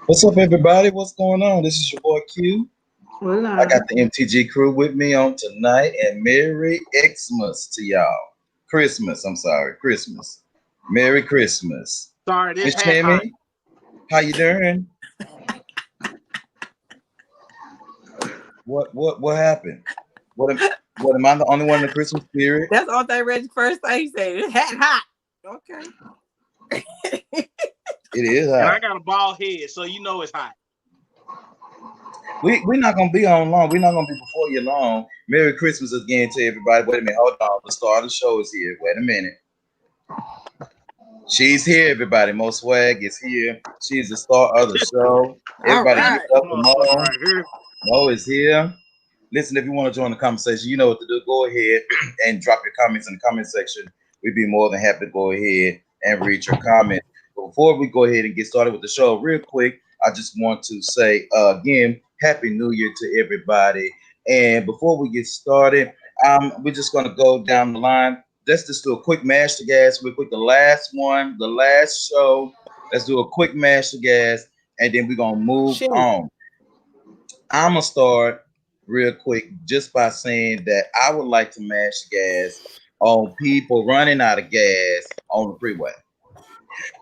What's up, everybody? What's going on? This is your boy Q. I Hola. got the MTG crew with me on tonight, and Merry Xmas to y'all. Christmas, I'm sorry, Christmas. Merry Christmas. Sorry, this Miss hat hot. Tammy, how you doing? What happened? What am I the only one in the Christmas spirit? That's all they read first thing he said. It's hot. Okay. It is And I hot. got a bald head, so you know it's hot. We're not gonna be on long. We're not gonna be before you long. Merry Christmas again to everybody. Wait a minute, hold on. The star of the show is here. Wait a minute. She's here, everybody. Mo Swag is here. She's the star of the show. All Everybody This give right. it up for motherfucker Mo. right here. Mo is here. Listen, if you want to join the conversation, you know what to do. Go ahead and drop your comments in the comment section. We'd be more than happy to go ahead and read your comment. But before we go ahead and get started with the show, real quick, I just want to say again, Happy New Year to everybody. And before we get started, we're just going to go down the line. Let's just do a quick mash to gas real quick. The last one, the last show. Let's do a quick mash to gas, and then we're going to move Shoot. on. I'm gonna start real quick just by saying that I would like to mash gas on people running out of gas on the freeway.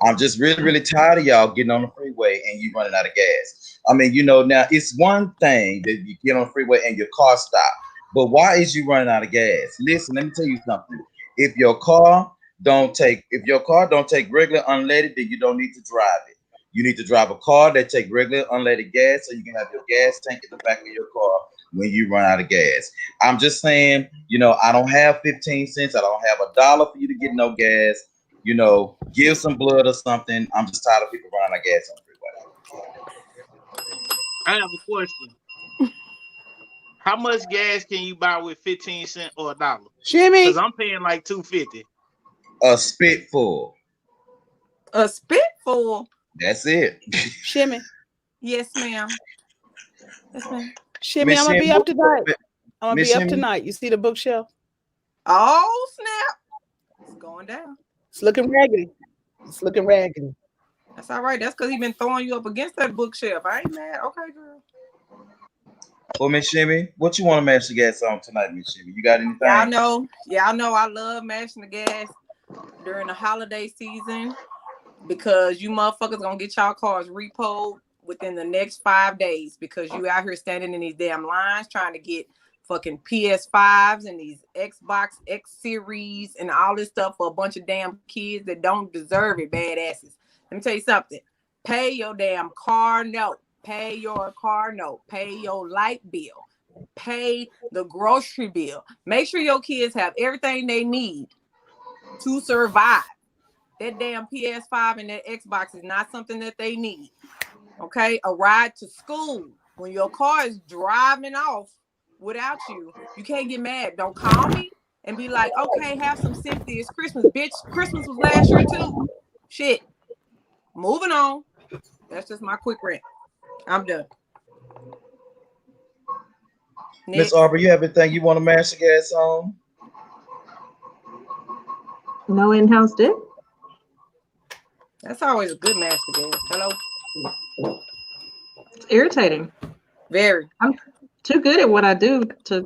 I'm just really tired of y'all getting on the freeway and you running out of gas. I mean, now it's one thing that you get on the freeway and your car stop, but why is you running out of gas? Listen, let me tell you something. If your car don't take regular unleaded, then you don't need to drive it. You need to drive a car that take regular unleaded gas so you can have your gas tank in the back of your car when you run out of gas. I'm just saying, I don't have 15 cents. I don't have $1 for you to get no gas. Give some blood or something. I'm just tired of people running out of gas on the freeway. I have a question. How much gas can you buy with 15 cents or $1? Because Shimmy. I'm paying like $2.50. A spitful. A spitful. That's it. Shimmy. Yes, ma'am. Yes, ma'am. Shimmy, Miss I'm gonna Shimmy, be up tonight. I'm gonna Miss be up Shimmy, tonight. You see the bookshelf? Oh, snap. It's going down. It's looking raggedy. It's looking raggedy. That's all right. That's because he been throwing you up against that bookshelf. I ain't mad. Okay, girl. well, Miss Shimmy, what you want to mash the gas on tonight, Miss Shimmy? You got Y'all anything? know. Y'all know I love mashing the gas during the holiday season because you motherfuckers gonna get y'all cars repoed within the next 5 days because you out here standing in these damn lines trying to get fucking PS5s and these Xbox X series and all this stuff for a bunch of damn kids that don't deserve it, badasses. Let me tell you something. Pay your damn car note. Pay your car note. Pay your light bill. Pay the grocery bill. Make sure your kids have everything they need to survive. That damn PS5 and that Xbox is not something that they need. Okay? A ride to school. When your car is driving off without you, you can't get mad. Don't call me and be like, okay, have some sympathy. It's Christmas. Bitch, Christmas was last year too. Shit. Moving on. That's just my quick rant. I'm done. Miss Next. Arbor, you have anything you want to mash the gas on? No in-house dick? That's always a good match to get. Hello? It's irritating. Very. I'm too good at what I do to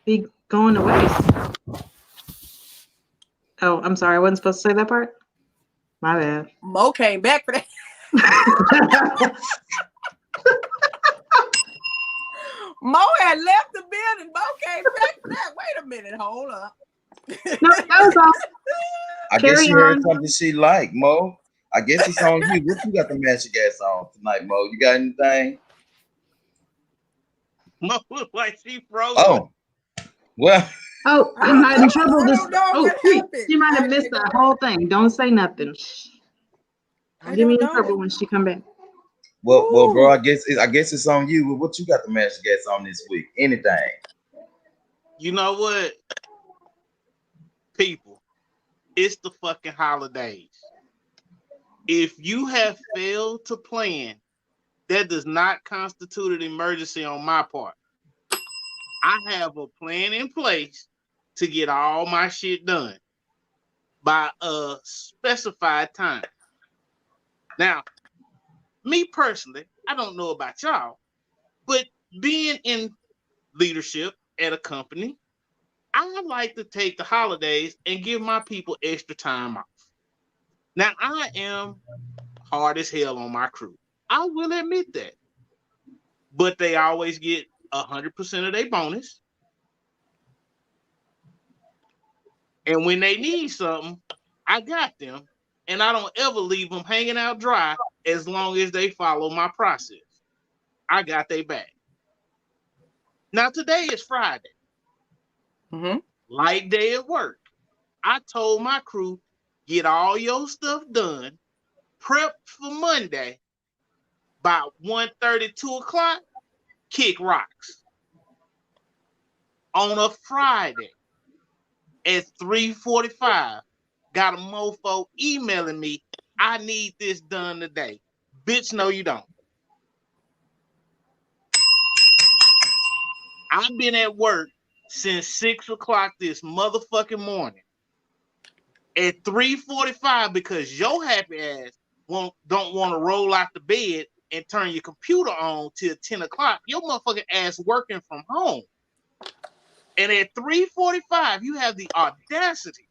be going to waste. Oh, I'm sorry. I wasn't supposed to say that part? My bad. Mo came back for that. Mo had left the building. Mo came back for that. Wait a minute. Hold up. No, that was all. I guess Carry she heard on. something she liked, Mo. I guess it's on you. What you got to mash the gas on tonight, Mo? You got anything? Mo look like she frozen. Oh, well, Oh, I'm not in trouble. I This. don't know Oh, what she happened. might I have missed didn't that know. whole thing. Don't say nothing. I Don't get me don't in know. trouble when she come back. bro. Ooh. I guess it's on you. What you got to mash the gas on this week? Anything? You know what? People, it's the fucking holidays. If you have failed to plan, that does not constitute an emergency on my part. I have a plan in place to get all my shit done by a specified time. Now, me personally, I don't know about y'all, but being in leadership at a company, I like to take the holidays and give my people extra time off. Now, I am hard as hell on my crew. I will admit that. But they always get 100% of their bonus. And when they need something, I got them. And I don't ever leave them hanging out dry as long as they follow my process. I got their back. Now, today is Friday. Mm-hmm. Light day at work. I told my crew, get all your stuff done, prep for Monday. By 1:30, 2 o'clock, kick rocks. On a Friday at 3:45, got a mofo emailing me, I need this done today. Bitch, no, you don't. I've been at work since 6 o'clock this motherfucking morning. At 3:45, because your happy ass don't want to roll out the bed and turn your computer on till 10 o'clock, your motherfucking ass working from home. And at 3:45, you have the audacity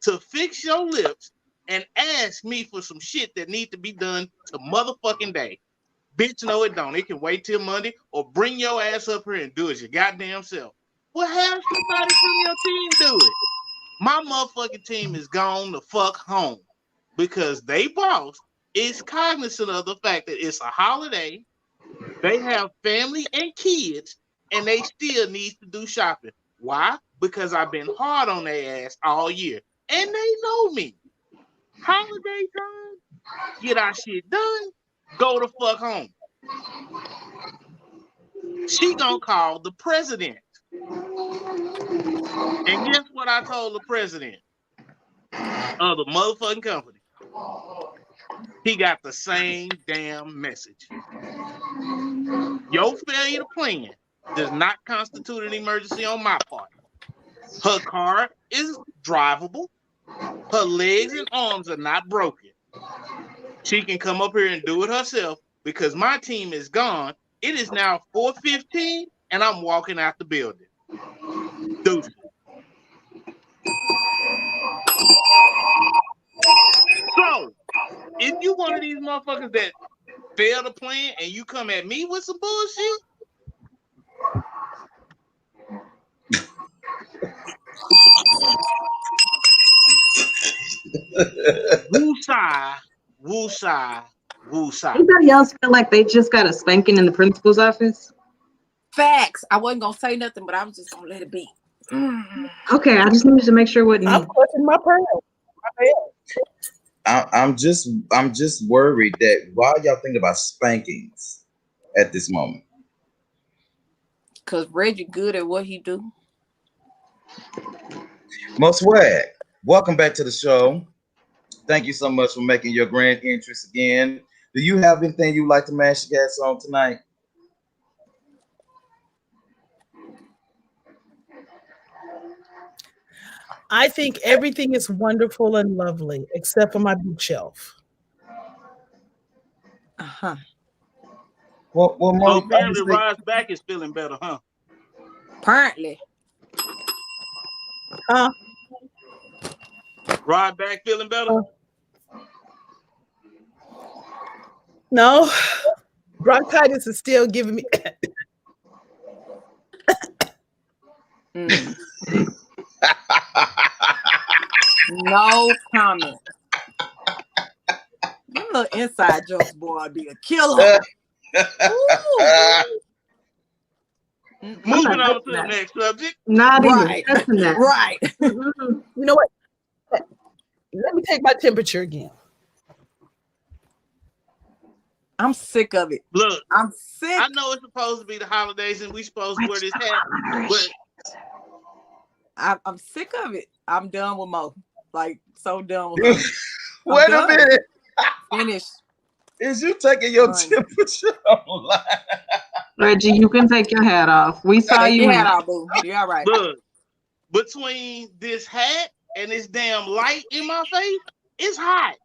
to fix your lips and ask me for some shit that need to be done to motherfucking day. Bitch, no, it don't. It can wait till Monday, or bring your ass up here and do it your goddamn self. Well, have somebody from your team do it. My motherfucking team is gone the fuck home because they boss is cognizant of the fact that it's a holiday, they have family and kids, and they still need to do shopping. Why? Because I've been hard on their ass all year, and they know me. Holiday time, get our shit done, go the fuck home. She gonna call the president. And guess what I told the president of the motherfucking company? He got the same damn message. Your failure to plan does not constitute an emergency on my part. Her car is drivable. Her legs and arms are not broken. She can come up here and do it herself because my team is gone. It is now 4:15 and I'm walking out the building. Deuces. So, if you one of these motherfuckers that fail to plan and you come at me with some bullshit, woosah, woosah, woosah. Anybody else feel like they just got a spanking in the principal's office? Facts. I wasn't gonna say nothing, but I was just gonna let it be. Okay, I just needed to make sure it wasn't I'm me. clutching my pearl. I'm just worried that why y'all think about spankings at this moment. Cause Reggie good at what he do. Most swag. Welcome back to the show. Thank you so much for making your grand entrance again. Do you have anything you'd like to mash the gas on tonight? I think everything is wonderful and lovely except for my bookshelf. Uh-huh. Well, So Mo, apparently honestly, Rod's back is feeling better, huh? Apparently. Huh? Rod back feeling better? No. Bronchitis is still giving me No comment. Them little inside jokes, boy, be a killer. Moving on to the next subject. Not Right. even touching that. Right. You know what? Let me take my temperature again. I'm sick of it. Look, I'm sick. I know it's supposed to be the holidays and we supposed to wear this hat, but I'm sick of it. I'm done with Mo. Like, so done with Mo. wait a minute. Finished. Is you taking your Fine. temperature online? Reggie, you can take your hat off. We saw Take you. your in hat it. off, boo. You're all right. look, between this hat and this damn light in my face, it's hot.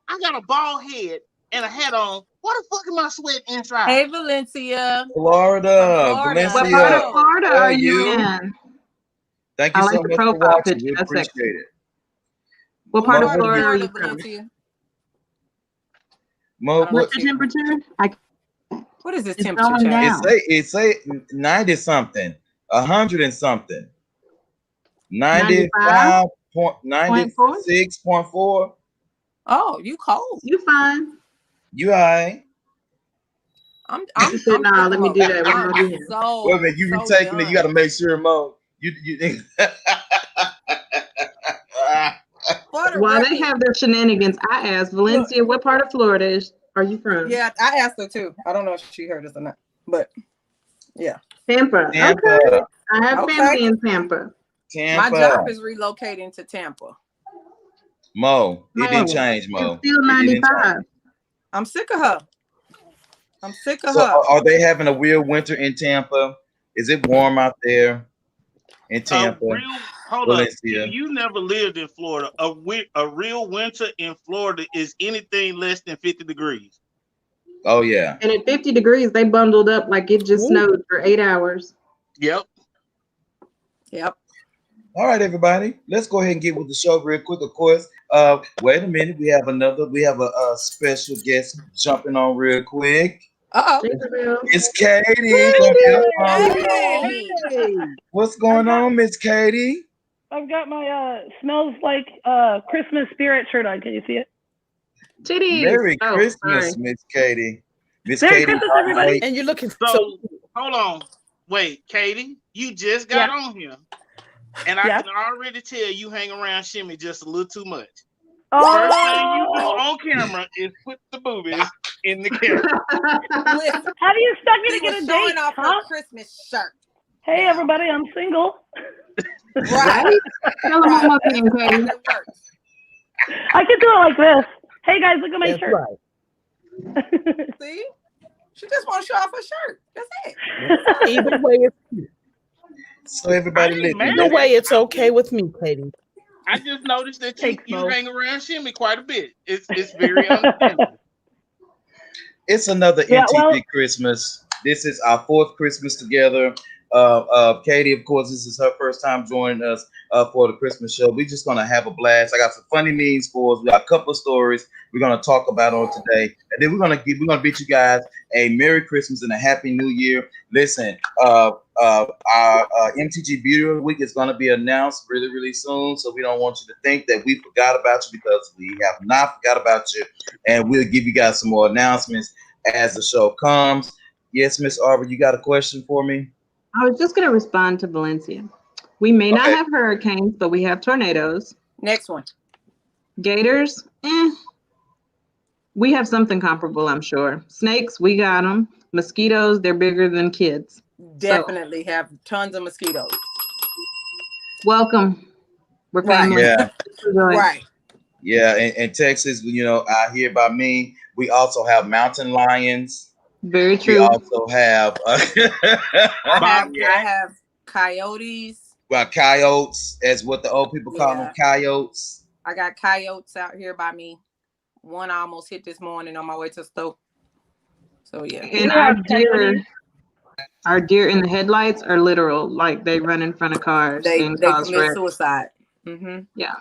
I got a bald head and a hat on. Why the fuck am I sweating inside? Hey, Valencia. Florida. Florida. What Valencia. part of Hello. Florida How are you in? Thank I you like so the much for profile watching. picture. We That's appreciate sexy. it. What part of Mo, Florida are you from? Valencia? Mo, I don't know. what? What's the temperature? What is this It's temperature, going child? down. It say 90 something, 100 and something, 95.4? 96.4. Oh, you cold. You fine. You all right? She said, nah, let me do that. What am I doing? So, Wait a minute, you so retaking it. done. You got to make sure, Mo. You For the While they record, have their shenanigans, I asked Valencia, what part of Florida are you from? yeah, I asked her too. I don't know if she heard us or not, but yeah. Tampa. Tampa. Okay. I have Okay. family in Tampa. Tampa. My job is relocating to Tampa. Mo. It didn't Mo, change, Mo. It's still It didn't 95. change. I'm sick of her. I'm sick of So her. are they having a real winter in Tampa? Is it warm out there in Tampa? Hold up. Valencia? You never lived in Florida. A real winter in Florida is anything less than 50 degrees. Oh, yeah. And at 50 degrees, they bundled up like it just snowed for 8 hours. Yep. All right, everybody. Let's go ahead and get with the show real quick. Of course, wait a minute. We have a special guest jumping on real quick. Uh-oh. It's Katie. Hey. What's going on, Miss Katie? I've got my smells like Christmas spirit shirt on. Can you see it? Titties. Merry Oh, Christmas, sorry. Miss Katie. Miss Merry Katie, Christmas, everybody. And you're looking So hold on. Wait, Katie, you just got on here. And I can already tell you hang around Shimmy just a little too much. First thing you do on camera is put the boobies in the camera. Listen, How do you expect me she to get was a showing date? off Huh? her Christmas shirt. Hey, everybody, I'm single. Right. Tell them one more thing, Katie. That works. I can do it like this. Hey, guys, look at my That's shirt. right. See? She just want to show off her shirt. That's it. Either way, it's cute. So everybody, listen. Either way, it's okay with me, Katie. I just noticed that Thanks, you Mo. hang around Shimmy quite a bit. It's very understandable. It's another MTG Christmas. This is our fourth Christmas together. Katie, of course, this is her first time joining us for the Christmas show. We're just gonna have a blast. I got some funny memes for us. We got a couple of stories we're gonna talk about on today, and then we're gonna bid you guys a Merry Christmas and a Happy New Year. Listen, our MTG Beauty of the Week is gonna be announced really, really soon. So we don't want you to think that we forgot about you, because we have not forgot about you, and we'll give you guys some more announcements as the show comes. Yes, Miss Arbor, you got a question for me? I was just going to respond to Valencia. We may not have hurricanes, but we have tornadoes. Next one. Gators, we have something comparable, I'm sure. Snakes, we got them. Mosquitoes, they're bigger than kids. Definitely have tons of mosquitoes. Welcome. We're family. Yeah. Right. Yeah, in Texas, out here by me, we also have mountain lions. Very true. We also have I have coyotes. well, coyotes, as what the old people call them, coyotes. I got coyotes out here by me. One I almost hit this morning on my way to Stoke. So yeah. And our deer in the headlights are literal, like they run in front of cars. They cause commit wrecks. Suicide. Mm-hmm. Yeah.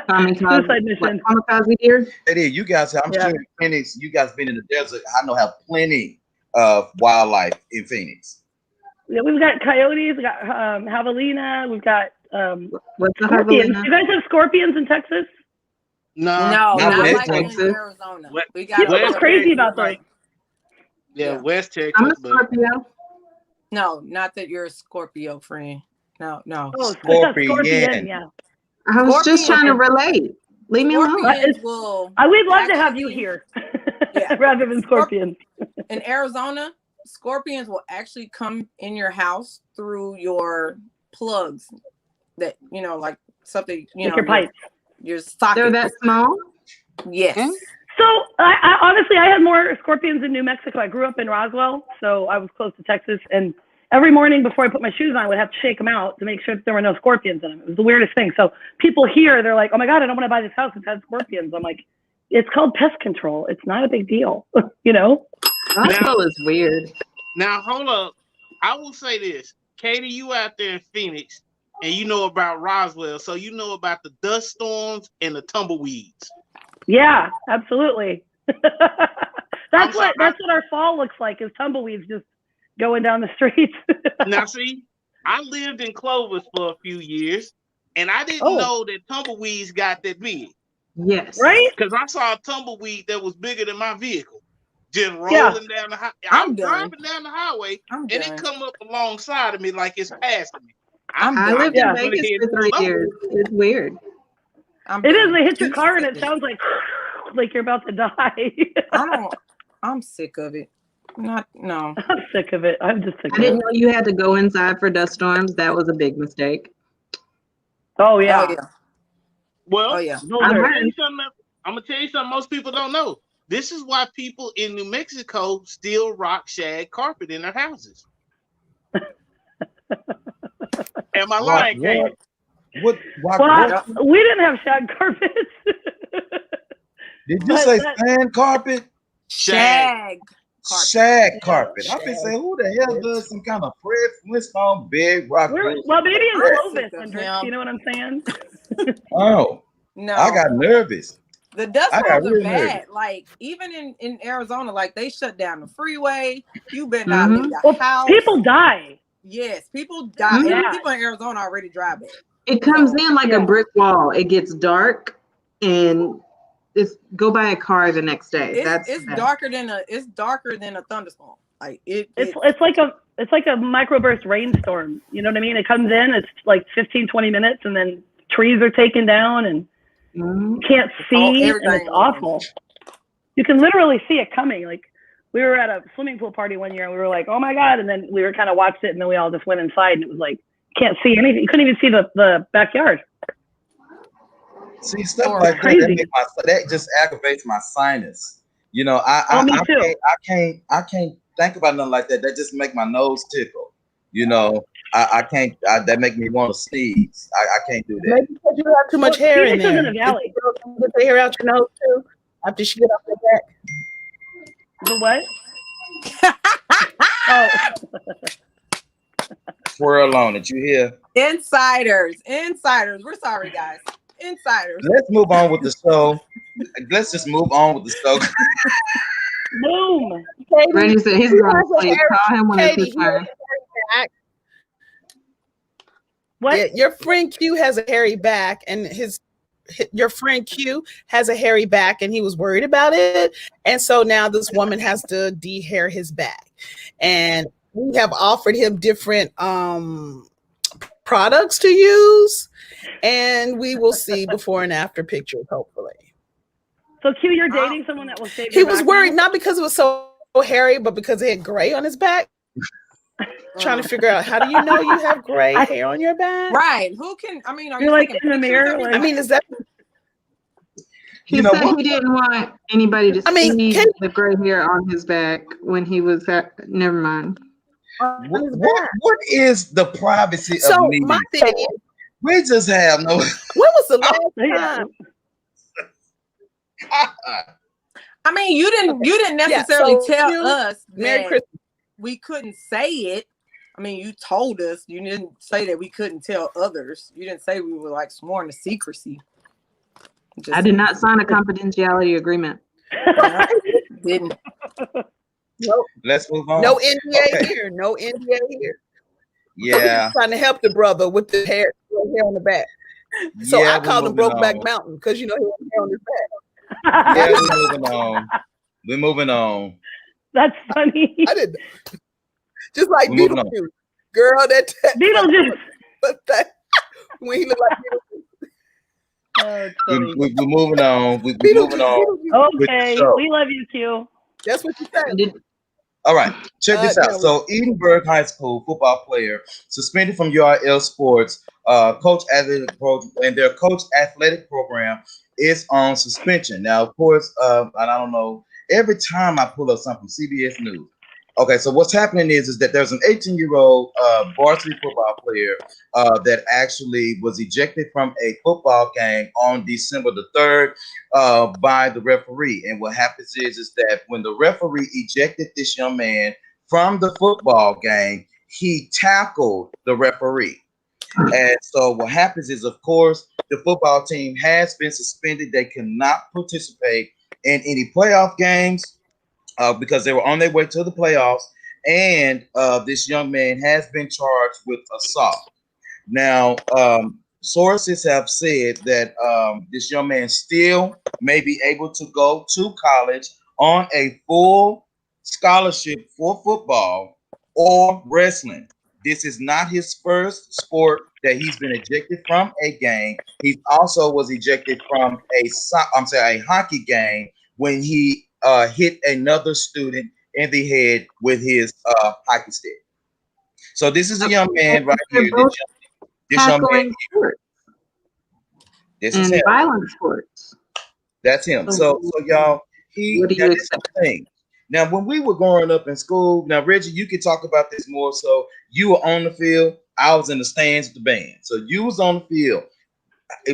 Suicide mission. Kamikaze deer? It is. You guys, I'm sure in Phoenix, you guys been in the desert. I know have plenty of wildlife in Phoenix. Yeah, we've got coyotes, we got javelina, we've got what's the scorpions. javelina? You guys have scorpions in Texas? No, not not like Texas. in Arizona. We got People go crazy about those. Yeah, West Texas. I'm a Scorpio. No, not that you're a Scorpio, friend. No. Oh, Scorpion. Yeah. I was just trying to relate. Leave me alone. Scorpions will. We'd love to have you here, rather than scorpions. In Arizona, scorpions will actually come in your house through your plugs. That like something your pipes. Your sockets. They're that small? Yes. So I honestly, I had more scorpions in New Mexico. I grew up in Roswell, so I was close to Texas, and every morning before I put my shoes on, I would have to shake them out to make sure that there were no scorpions in them. It was the weirdest thing. So people here, they're like, "Oh my God, I don't want to buy this house. It has scorpions." I'm like, it's called pest control. It's not a big deal, you know. Roswell is weird. Now hold up. I will say this. Katie, you out there in Phoenix and you know about Roswell, so you know about the dust storms and the tumbleweeds. Yeah, absolutely. I'm That's what our fall looks like, is tumbleweeds just going down the streets. Now see, I lived in Clovis for a few years and I didn't know that tumbleweeds got that big. Yes. Right? Because I saw a tumbleweed that was bigger than my vehicle. Just rolling down the highway. I'm driving down the highway and it come up alongside of me like it's passing me. I lived in Vegas for 3 years. It's weird. It is. They hit your car and it sounds like you're about to die. I'm sick of it. No. I'm sick of it. I'm just sick of it. I didn't know you had to go inside for dust storms. That was a big mistake. Oh yeah. Well, I'm gonna tell you something most people don't know. This is why people in New Mexico still rock shag carpet in their houses. Am I lying, Katie? What? We didn't have shag carpets. Did you say sand carpet? Shag. Shag carpet. I've been saying, who the hell does some kind of Fred Flintstone big rock? Well, maybe in Clovis, you know what I'm saying? Oh, no, I got nervous. The dust storms are bad. Nervous. Like even in Arizona, like they shut down the freeway. You better not leave the house. People die. Yes, people die. And people in Arizona already drive it. It comes in like a brick wall. It gets dark and it's go by a car the next day. It's darker than a thunderstorm. Like it's like a microburst rainstorm. You know what I mean? It comes in, it's like 15, 20 minutes, and then trees are taken down and you can't see, and it's awful. You can literally see it coming. Like we were at a swimming pool party one year and we were like, oh my God. And then we were kind of watched it and then we all just went inside and it was like, can't see anything. You couldn't even see the backyard. See, stuff like that just aggravates my sinus. You know, I can't think about nothing like that. That just make my nose tickle. You know, I can't. That make me want to sneeze. I can't do that. Maybe because you have too much hair in there. In the valley. Get the hair out your nose too after she get off the back. The what? Swirl on it. You hear? Insiders. We're sorry, guys. Insiders. Let's move on with the show. Let's just move on with the show. Boom. Randy said he's going to sleep. Call him when it's his turn. What? Yeah, your friend Q has a hairy back, and your friend Q has a hairy back, and he was worried about it. And so now this woman has to de-hair his back. And we have offered him different products to use, and we will see before and after pictures, hopefully. So Q, you're dating someone that will shave He your was back worried now? not because it was so hairy, but because it had gray on his back. Trying to figure out, how do you know you have gray hair on your back? Right. Who can, I mean, are You're you like taking in the mirror? pictures? Like, I mean, is that... He said he didn't want anybody to see the gray hair on his back when he was never mind. What is the privacy of me? My thing is, we just have no. When was the last time? I mean, you didn't necessarily tell us Merry that Christmas. we couldn't say it. I mean, you told us. You didn't say that we couldn't tell others. You didn't say we were like sworn to secrecy. I did not sign a confidentiality agreement. Didn't. Nope. Let's move on. No NDA here. No NDA here. Yeah. Trying to help the brother with the hair on the back. So I called him Brokeback Mountain because you know he had hair on his back. Yeah, we're moving on. We're moving on. That's funny. I didn't. Just like We're moving Beetlejuice. Girl, that Beetlejuice. when he looked like Beetlejuice. We're moving on. We're moving on. Okay, we love you, Q. That's what you said. All right, check this out. So, Edinburgh High School football player suspended from URL sports, coach athletic program, and their coach athletic program is on suspension. Now, of course, and I don't know. Every time I pull up something from CBS News, Okay, so what's happening is that there's an 18-year-old varsity football player that actually was ejected from a football game on December the 3rd by the referee. And what happens is that when the referee ejected this young man from the football game, he tackled the referee. And so what happens is, of course, the football team has been suspended. They cannot participate in any playoff games. Because they were on their way to the playoffs, and this young man has been charged with assault. Now, sources have said that this young man still may be able to go to college on a full scholarship for football or wrestling. This is not his first sport that he's been ejected from a game. He also was ejected from a hockey game when he hit another student in the head with his hockey stick. So this is a young man right here. This young man. This is him. Violent sports. That's him. So y'all, what do you expect? Now, when we were growing up in school, now Reggie, you can talk about this more. So you were on the field. I was in the stands with the band. So you was on the field.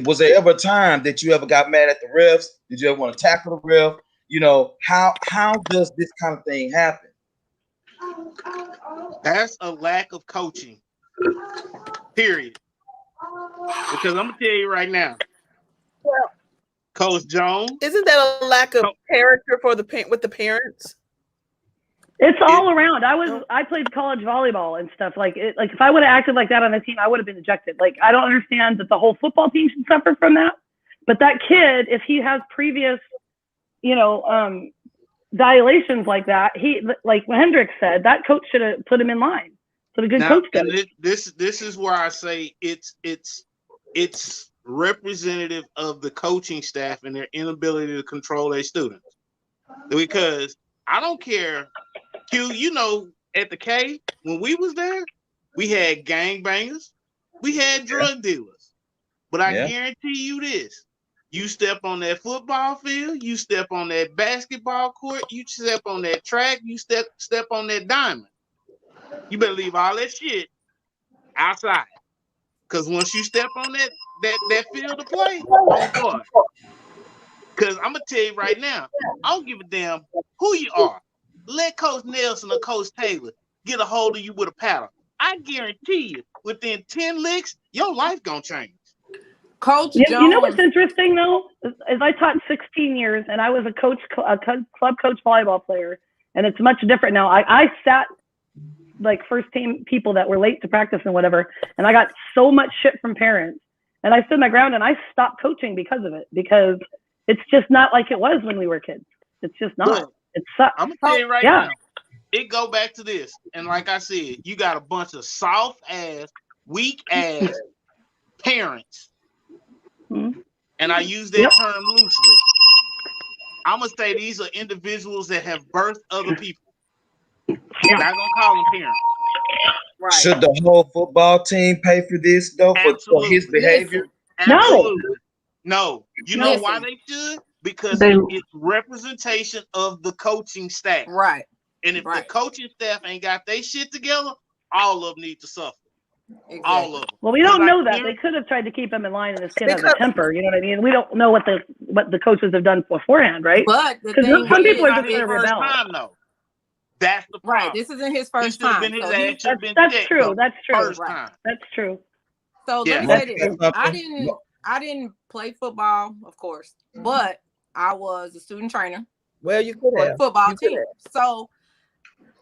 Was there ever a time that you ever got mad at the refs? Did you ever want to tackle the ref? You know, how does this kind of thing happen? That's a lack of coaching. Period. Because I'm gonna tell you right now, Coach Jones. Isn't that a lack of character for with the parents? It's all around. I played college volleyball and stuff like it. Like if I would have acted like that on the team, I would have been ejected. Like I don't understand that the whole football team should suffer from that. But that kid, if he has previous, dilations like that, he, like Hendricks said, that coach should have put him in line. So the good coach does. This is where I say it's representative of the coaching staff and their inability to control their students. Because I don't care, Q, at the K, when we was there, we had gangbangers, we had drug dealers. But I guarantee you this, you step on that football field, you step on that basketball court, you step on that track, you step on that diamond. You better leave all that shit outside. Because once you step on that field to play, oh boy. Because I'm going to tell you right now, I don't give a damn who you are. Let Coach Nelson or Coach Taylor get a hold of you with a paddle. I guarantee you, within 10 licks, your life going to change. Coach Jones. You know what's interesting, though? Is I taught 16 years, and I was a club coach volleyball player, and it's much different now. I sat like first team people that were late to practice and whatever, and I got so much shit from parents, and I stood my ground, and I stopped coaching because of it, because it's just not like it was when we were kids. It's just not. Look, it sucks. I'm going to tell you right now, it go back to this, and like I said, you got a bunch of soft-ass, weak-ass parents. Mm-hmm. And I use that term loosely. I'm gonna say these are individuals that have birthed other people. Not gonna call them parents. Right. Should the whole football team pay for this though, for his behavior? No. You know why they should? Because it's representation of the coaching staff. Right. And if the coaching staff ain't got their shit together, all of them need to suffer. Exactly. All of them. Well, we don't know that. They could have tried to keep him in line, and his kid has a temper. You know what I mean? We don't know what the coaches have done beforehand, right? But because some people are just going to rebel. That's the problem. Right. This isn't his first time. That's true. That's true. That's true. So let me say this: I didn't play football, of course, but I was a student trainer. Well, you could have football team. So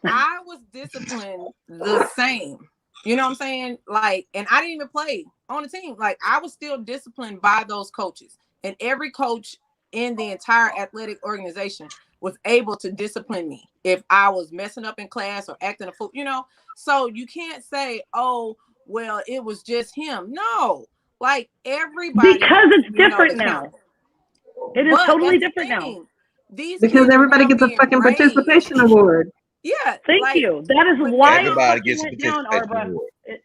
I was disciplined the same. You know what I'm saying? Like, and I didn't even play on the team. Like, I was still disciplined by those coaches. And every coach in the entire athletic organization was able to discipline me if I was messing up in class or acting a fool, So you can't say, oh, well, it was just him. No. Like, everybody. Because it's different now. It is totally different now. Because everybody gets a fucking participation award. Yeah, thank you. That is why everybody gets a participation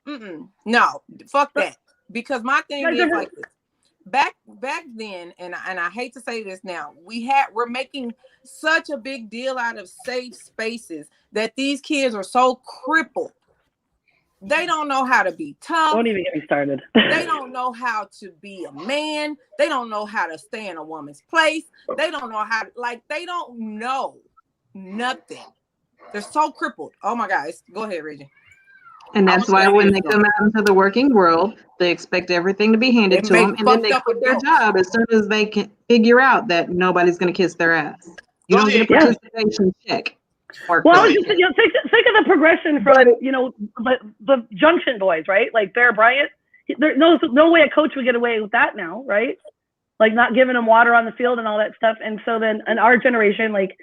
award. No, fuck that. Because my thing is like this. back then, and I hate to say this now, we're making such a big deal out of safe spaces that these kids are so crippled. They don't know how to be tough. Don't even get me started. They don't know how to be a man. They don't know how to stay in a woman's place. They don't know how to, like, they don't know nothing. They're so crippled. Oh my God. Go ahead, Reggie. And that's why when they come out into the working world, they expect everything to be handed to them, and then they quit their job as soon as they can figure out that nobody's going to kiss their ass. You don't get a participation check. Well, I was just think of the progression from the Junction Boys, right? Like Bear Bryant. There's no way a coach would get away with that now, right? Like not giving them water on the field and all that stuff. And so then in our generation, like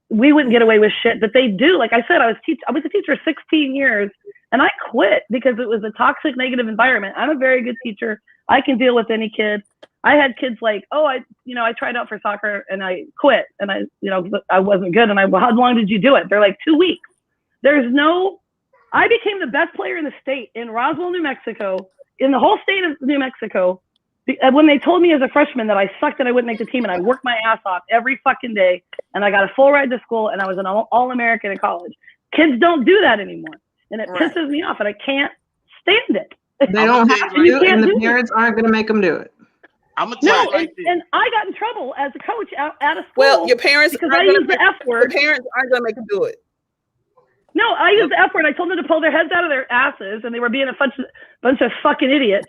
we wouldn't get away with shit that they do. Like I said, I was a teacher 16 years, and I quit because it was a toxic, negative environment. I'm a very good teacher. I can deal with any kid. I had kids like, I tried out for soccer and I quit, and I wasn't good. And how long did you do it? They're like 2 weeks. I became the best player in the state in Roswell, New Mexico, in the whole state of New Mexico. When they told me as a freshman that I sucked and I wouldn't make the team, and I worked my ass off every fucking day, and I got a full ride to school, and I was an all-American in college. Kids don't do that anymore, and it pisses me off, and I can't stand it. They don't have to, and the parents aren't going to make them do it. I'm gonna tell you and I got in trouble as a coach out of school. Well, your parents because I used the F word. Your parents aren't going to make them do it. No, I used the F word. I told them to pull their heads out of their asses, and they were being a bunch of fucking idiots.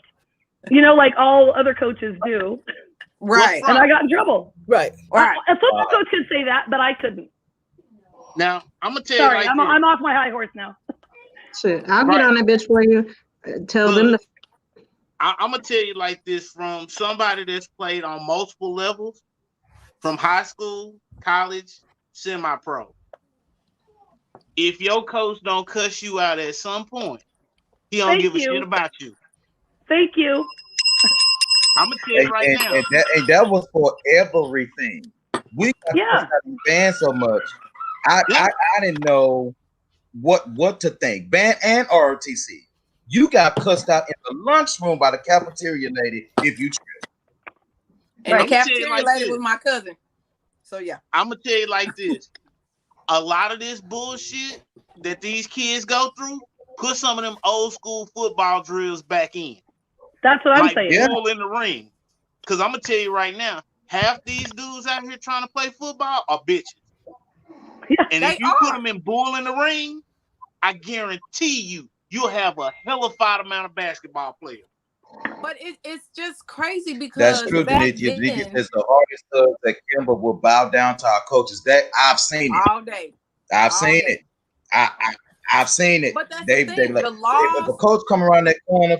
Like all other coaches do. Right. And I got in trouble. Right. A football coach could say that, but I couldn't. Now, I'm going to tell Sorry, you. I'm off my high horse now. Shit, I'll get on that bitch for you. Tell them to. I'm going to tell you like this from somebody that's played on multiple levels, from high school, college, semi-pro. If your coach don't cuss you out at some point, he don't give a shit about you. Thank you. I'm gonna tell you right now. And that was for everything. We got banned so much. I didn't know what to think. Ban and ROTC. You got cussed out in the lunchroom by the cafeteria lady if you tripped. And the cafeteria lady was my cousin. So yeah. I'm gonna tell you like this. A lot of this bullshit that these kids go through, put some of them old school football drills back in. That's what I'm saying. Like bull in the ring. Because I'm going to tell you right now, half these dudes out here trying to play football are bitches. Yeah, and if you put them in bull in the ring, I guarantee you'll have a hellified amount of basketball players. But it's just crazy because that's true. There's the hardest stuff that Kimber will bow down to our coaches. That I've seen it all day. I've seen it. I've seen it. But that's they like, if a coach come around that corner,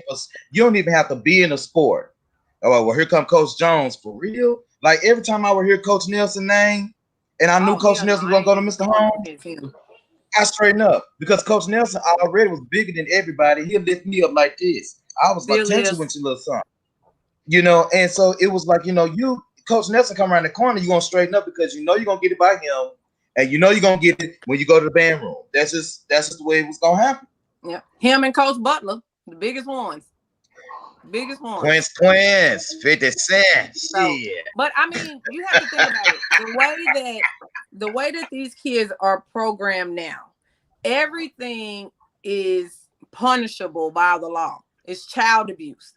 you don't even have to be in a sport. Oh, well, here come Coach Jones for real. Like every time I would hear Coach Nelson's name, and I knew Coach Nelson was gonna go to Mr. Holmes, I straighten up because Coach Nelson already was bigger than everybody. He'll lift me up like this. I was like, "Attention with your little son," And so it was like, you Coach Nelson come around the corner, you're gonna straighten up because you're gonna get it by him. And you're gonna get it when you go to the band room. That's just the way it was gonna happen. Yeah, him and Coach Butler, the biggest ones. Twins, 50 cents. So, yeah. But I mean, you have to think about it. The way that these kids are programmed now, everything is punishable by the law. It's child abuse.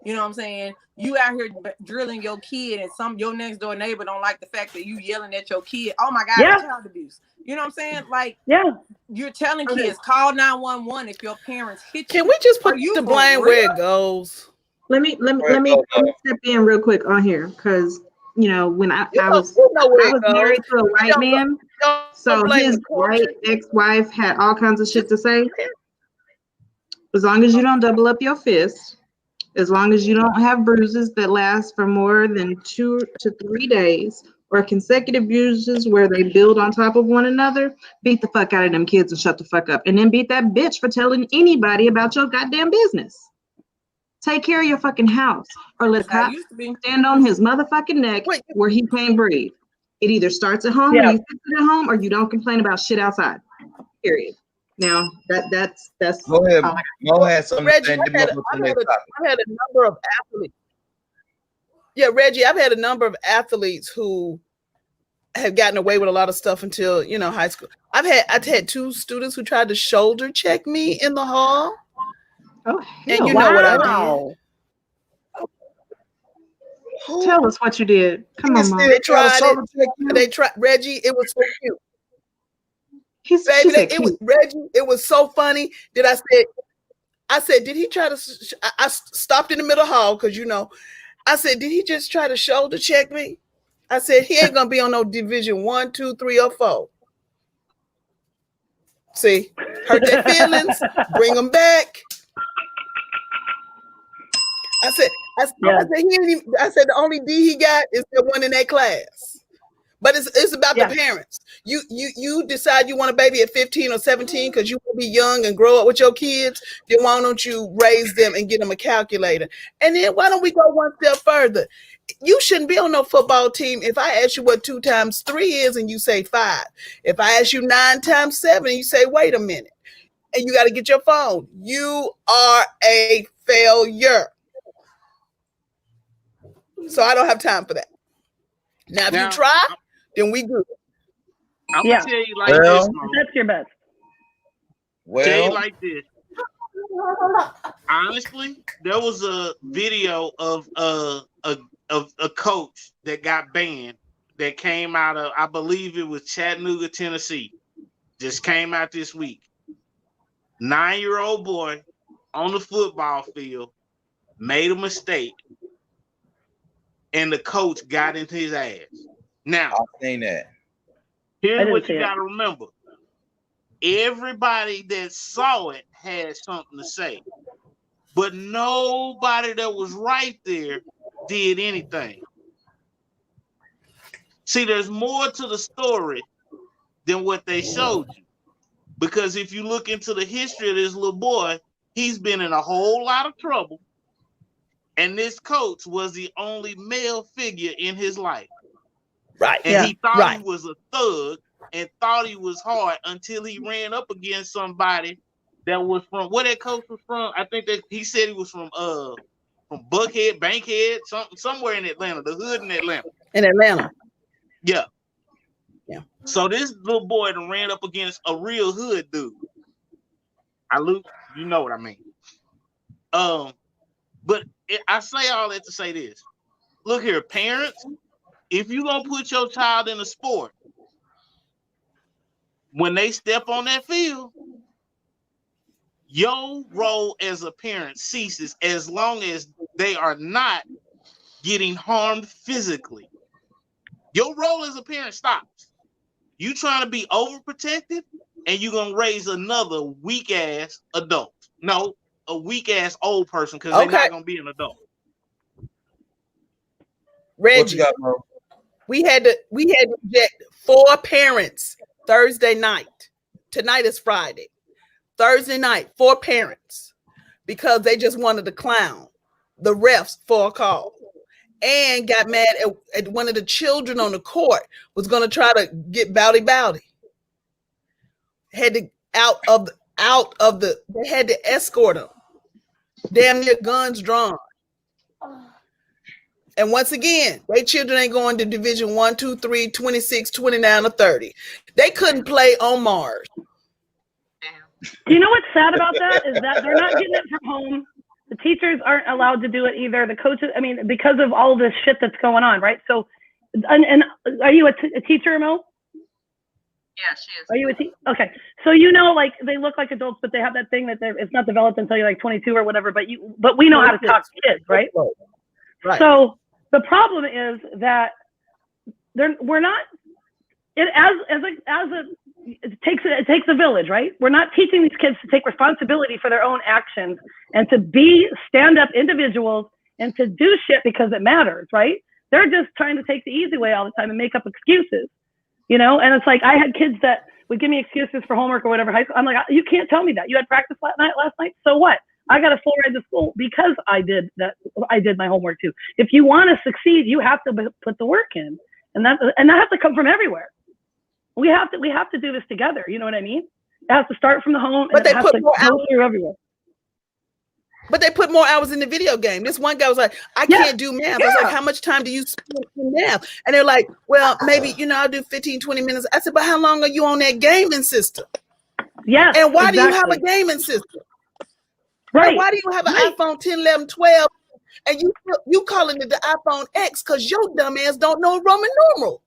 You know what I'm saying? You out here drilling your kid, and your next door neighbor don't like the fact that you yelling at your kid. Oh my God, it's child abuse. You know what I'm saying? Like, you're telling kids, call 911 if your parents hit you. Can we just put the blame where it goes? Let me step in real quick on here because when I was married to a white man, so his white ex-wife had all kinds of shit to say. As long as you don't double up your fist. As long as you don't have bruises that last for more than 2 to 3 days or consecutive bruises where they build on top of one another, beat the fuck out of them kids and shut the fuck up. And then beat that bitch for telling anybody about your goddamn business. Take care of your fucking house or let a cop stand on his motherfucking neck where he can't breathe. It either starts at home or you fix it at home or you don't complain about shit outside. Period. Now that's go ahead. Mo had something. Reggie, I had a number of athletes. Yeah, Reggie, I've had a number of athletes who have gotten away with a lot of stuff until, you know, high school. I've had 2 students who tried to shoulder check me in the hall. Oh, and you know what I did. Tell us what you did. Come on, Mom. They tried it. They tried. Reggie, it was so cute. Reggie, it was so funny that I said, did he try to? I stopped in the middle hall because, you know, I said, did he just try to shoulder check me? I said, he ain't gonna be on no division 1, 2, 3, or 4. See, hurt their feelings, bring them back. I said, the only D he got is the one in that class. But it's about the parents. You decide you want a baby at 15 or 17 because you will be young and grow up with your kids. Then why don't you raise them and get them a calculator? And then why don't we go one step further? You shouldn't be on no football team if I ask you what 2 times 3 is and you say 5. If I ask you 9 times 7, you say, wait a minute. And you got to get your phone. You are a failure. So I don't have time for that. Now, if you try, then we good. I'm gonna tell you like this, Mo. That's your best. Tell you like this. Honestly, there was a video of a coach that got banned that came out of, I believe it was Chattanooga, Tennessee. Just came out this week. 9-year-old boy on the football field made a mistake, and the coach got into his ass. Now, I've seen that. Here's what you got to remember. Everybody that saw it had something to say, but nobody that was right there did anything. See, there's more to the story than what they showed you. Because if you look into the history of this little boy, he's been in a whole lot of trouble. And this coach was the only male figure in his life. Right. And he thought he was a thug and thought he was hard until he ran up against somebody that was from, where that coach was from. I think that he said he was from Buckhead, Bankhead, somewhere in Atlanta, the hood in Atlanta. In Atlanta. Yeah. Yeah. So this little boy done ran up against a real hood dude. You know what I mean. But I say all that to say this. Look here, parents, if you gonna put your child in a sport, when they step on that field, your role as a parent ceases as long as they are not getting harmed physically. Your role as a parent stops. You trying to be overprotective, and you're gonna raise another weak ass adult. No, a weak ass old person, because they're not gonna be an adult. Reggie, what you got, bro? We had to reject 4 parents Thursday night. Tonight is Friday. Thursday night, 4 parents, because they just wanted to clown the refs for a call, and got mad at one of the children on the court was going to try to get bowdy. Had to they had to escort them. Damn near guns drawn. And once again, they children ain't going to division 1, 2, 3, 26, 29, or 30. They couldn't play on Mars. You know what's sad about that is that they're not getting it from home. The teachers aren't allowed to do it either. The coaches, I mean, because of all this shit that's going on, right? So, and are you a teacher, Mo? Yeah, she is. Are you a teacher? Okay. So, you know, like they look like adults, but they have that thing that it's not developed until you're like 22 or whatever, but we know how to talk to kids, right? Right. So the problem is that we're not, it takes a village, right? We're not teaching these kids to take responsibility for their own actions and to be stand-up individuals and to do shit because it matters, right? They're just trying to take the easy way all the time and make up excuses, you know? And it's like, I had kids that would give me excuses for homework or whatever. I'm like, you can't tell me that. You had practice last night? So what? I got a full ride to school because I did that. I did my homework too. If you want to succeed, you have to put the work in, and that has to come from everywhere. We have to do this together. You know what I mean? It has to start from the home, but and it has to go through everywhere. But they put more hours in the video game. This one guy was like, I can't do math. I was like, how much time do you spend in math? And they're like, well, maybe, I'll do 15, 20 minutes. I said, but how long are you on that gaming system? Yeah. And why do you have a gaming system? Right. And why do you have an iPhone 10, 11, 12? And you calling it the iPhone X because your dumb ass don't know Roman numeral.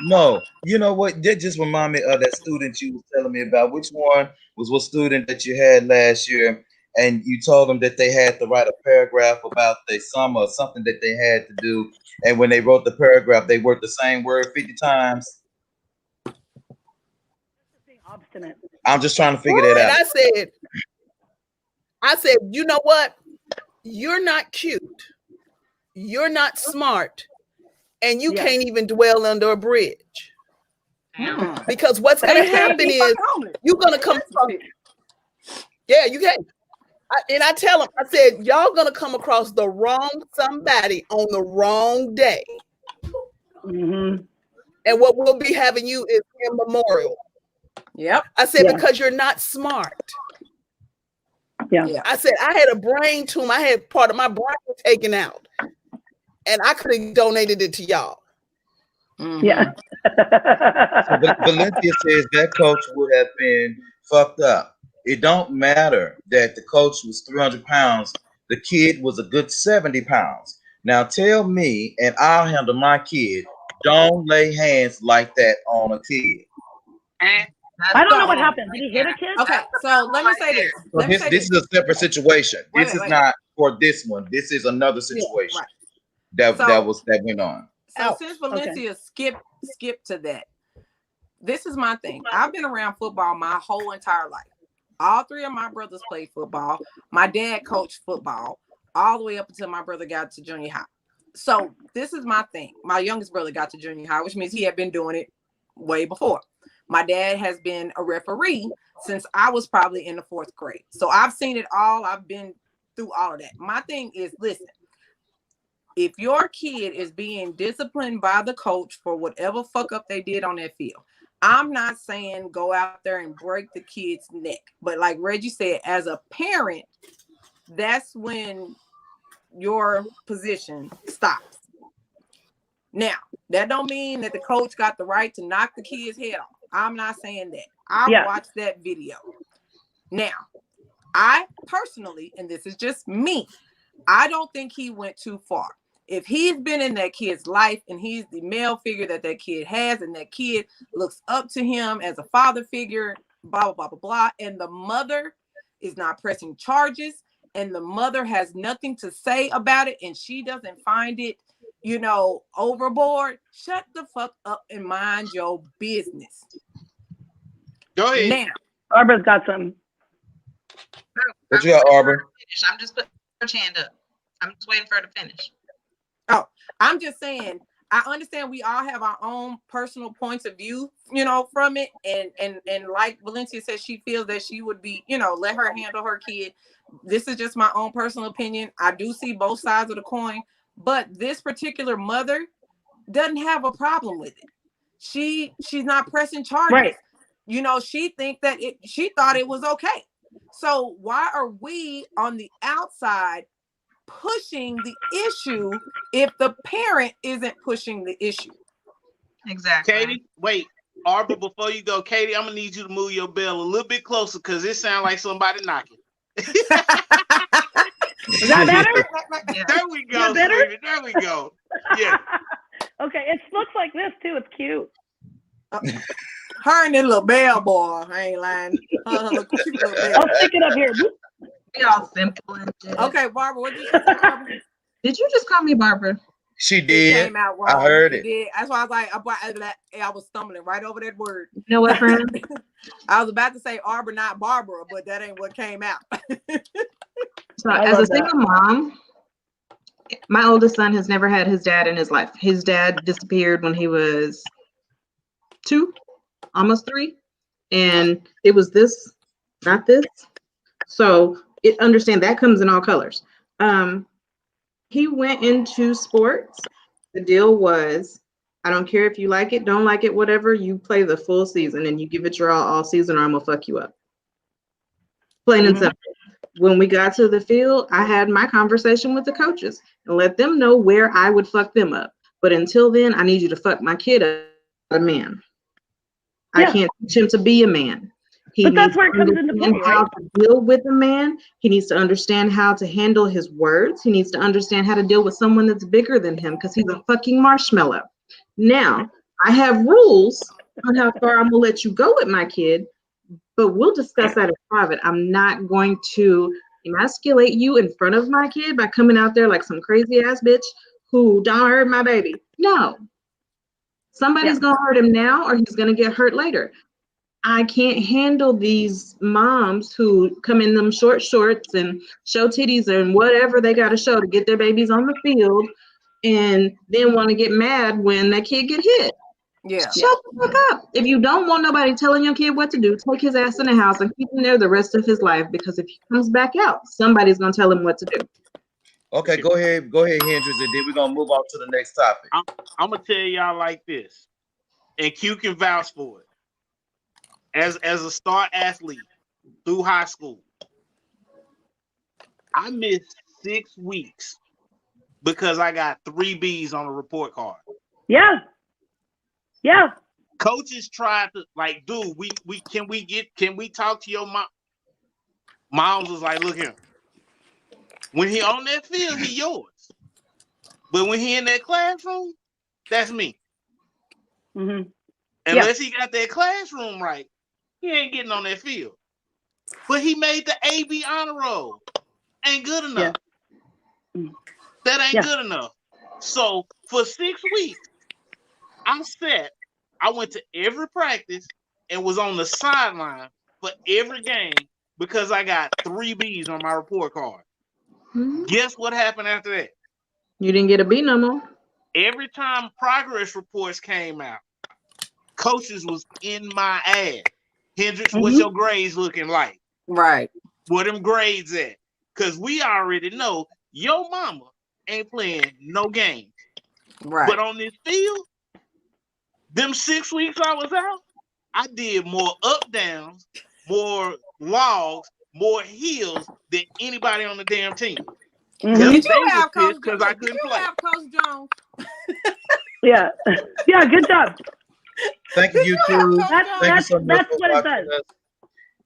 No, you know what? That just remind me of that student you was telling me about. Which one was what student that you had last year? And you told them that they had to write a paragraph about their summer or something that they had to do. And when they wrote the paragraph, they wrote the same word 50 times. Obstinate. I'm just trying to figure that out. And I said, you know what? You're not cute. You're not smart. And you can't even dwell under a bridge. Because what's going to happen is you're going to come from. Yeah, you can. And I tell them, I said, y'all going to come across the wrong somebody on the wrong day. Mm-hmm. And what we'll be having you is immemorial. Yep. I said, because you're not smart. Yeah. I said, I had a brain tumor. I had part of my brain taken out. And I could have donated it to y'all. Mm-hmm. Yeah. So Valencia says that coach would have been fucked up. It don't matter that the coach was 300 pounds. The kid was a good 70 pounds. Now tell me, and I'll handle my kid, don't lay hands like that on a kid. I don't know what happened. Did he hit a kid? Okay, so let me say this. This is a separate situation. This is not for this one. This is another situation that went on. So since Valencia skipped to that, this is my thing. I've been around football my whole entire life. All three of my brothers played football. My dad coached football all the way up until my brother got to junior high. So this is my thing. My youngest brother got to junior high, which means he had been doing it way before. My dad has been a referee since I was probably in the 4th grade. So I've seen it all. I've been through all of that. My thing is, listen, if your kid is being disciplined by the coach for whatever fuck up they did on that field, I'm not saying go out there and break the kid's neck. But like Reggie said, as a parent, that's when your position stops. Now, that don't mean that the coach got the right to knock the kid's head off. I'm not saying that. I watched that video. Now, I personally, and this is just me, I don't think he went too far. If he's been in that kid's life and he's the male figure that kid has and that kid looks up to him as a father figure, blah, blah, blah, blah, blah, and the mother is not pressing charges and the mother has nothing to say about it and she doesn't find it, overboard, shut the fuck up and mind your business. Go ahead. Now, Barbara's got some. What you got, Arbor? I'm just putting her hand up. I'm just waiting for her to finish. Oh, I'm just saying, I understand we all have our own personal points of view, from it. And like Valencia said, she feels that she would be, let her handle her kid. This is just my own personal opinion. I do see both sides of the coin, but this particular mother doesn't have a problem with it. She's not pressing charges. Right. She thought it was okay. So why are we on the outside pushing the issue if the parent isn't pushing the issue? Exactly. Katie, wait. Arbor, before you go, Katie, I'm gonna need you to move your bell a little bit closer because it sounds like somebody knocking. Is that better? Yeah. There we go. There we go. Yeah. Okay, it looks like this too. It's cute. Her and that little bell boy. I ain't lying. Look, cute little bell. I'll stick it up here. We all simple and shit. Okay, Barbara, what did you say, Barbara? Did you just call me Barbara? She It did. came out wrong. I heard She it. did. That's why I was like, I was stumbling right over that word. You know what, friend? I was about to say Arbor, not Barbara, but that ain't what came out. So as a single mom, my oldest son has never had his dad in his life. His dad disappeared when he was 2, almost 3. And it was this, not this. So understand that comes in all colors. He went into sports. The deal was, I don't care if you like it, don't like it, whatever, you play the full season and you give it your all season or I'm gonna fuck you up. Plain and simple. When we got to the field, I had my conversation with the coaches and let them know where I would fuck them up. But until then, I need you to fuck my kid up, a man. I can't teach him to be a man. But that's where it comes into play, right? How to deal with a man. He needs to understand how to handle his words. He needs to understand how to deal with someone that's bigger than him because he's a fucking marshmallow. Now, I have rules on how far I'm gonna let you go with my kid, but we'll discuss that in private. I'm not going to emasculate you in front of my kid by coming out there like some crazy ass bitch who don't hurt my baby. No. Somebody's gonna hurt him now or he's gonna get hurt later. I can't handle these moms who come in them short shorts and show titties and whatever they got to show to get their babies on the field and then want to get mad when that kid get hit. Yeah. Shut the fuck up. If you don't want nobody telling your kid what to do, take his ass in the house and keep him there the rest of his life because if he comes back out, somebody's going to tell him what to do. Okay, go ahead, Hendrix, and then we're going to move on to the next topic. I'm going to tell y'all like this, and Q can vouch for it. As a star athlete through high school, I missed 6 weeks because I got 3 B's on a report card. Yeah. Coaches tried to like, dude, can we talk to your mom? Moms was like, look here. When he on that field, he yours. But when he in that classroom, that's me. Mm-hmm. Unless he got that classroom right, he ain't getting on that field. But he made the AB honor roll. Ain't good enough. Yeah. That ain't good enough. So for 6 weeks, I went to every practice and was on the sideline for every game because I got 3 B's on my report card. Mm-hmm. Guess what happened after that? You didn't get a B no more. Every time progress reports came out, coaches was in my ass. Hendrix, what's your grades looking like? Right. Where them grades at? Because we already know your mama ain't playing no games. Right. But on this field, them 6 weeks I was out, I did more up downs, more logs, more heels than anybody on the damn team. Did you have Coach because I couldn't play. Coach Jones? Yeah, good job. Thank you, YouTube. Thank you so much for watching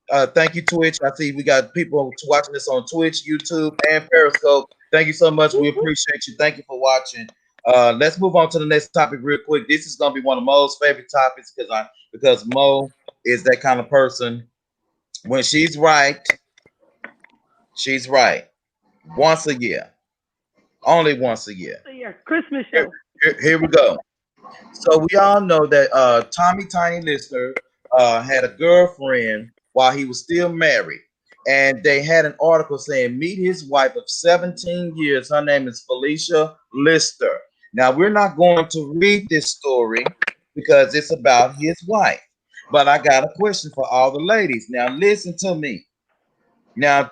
us. Thank you, Twitch. I see we got people watching this on Twitch, YouTube, and Periscope. Thank you so much. We appreciate you. Thank you for watching. Let's move on to the next topic real quick. This is going to be one of Mo's favorite topics because Mo is that kind of person. When she's right, she's right. Once a year. Only once a year. Christmas show. Here we go. So we all know that Tommy Tiny Lister had a girlfriend while he was still married. And they had an article saying, meet his wife of 17 years. Her name is Felicia Lister. Now, we're not going to read this story because it's about his wife. But I got a question for all the ladies. Now, listen to me. Now,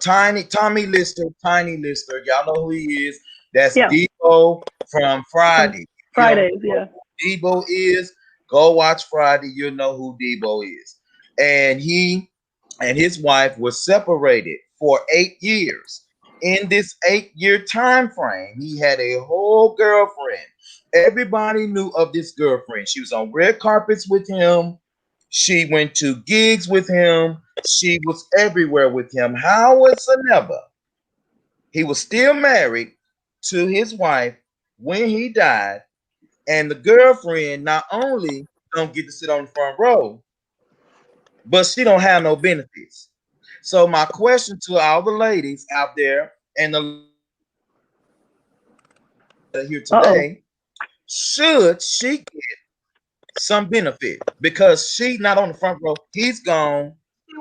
Tommy Lister, Tiny Lister, y'all know who he is. That's Debo from Friday. Fridays, yeah. Debo is. Go watch Friday. You'll know who Debo is. And he and his wife were separated for 8 years. In this 8-year time frame, he had a whole girlfriend. Everybody knew of this girlfriend. She was on red carpets with him. She went to gigs with him. She was everywhere with him. However, he was still married to his wife when he died. And the girlfriend not only don't get to sit on the front row, but she don't have no benefits. So my question to all the ladies out there and the here today, should she get some benefit? Because she's not on the front row, he's gone,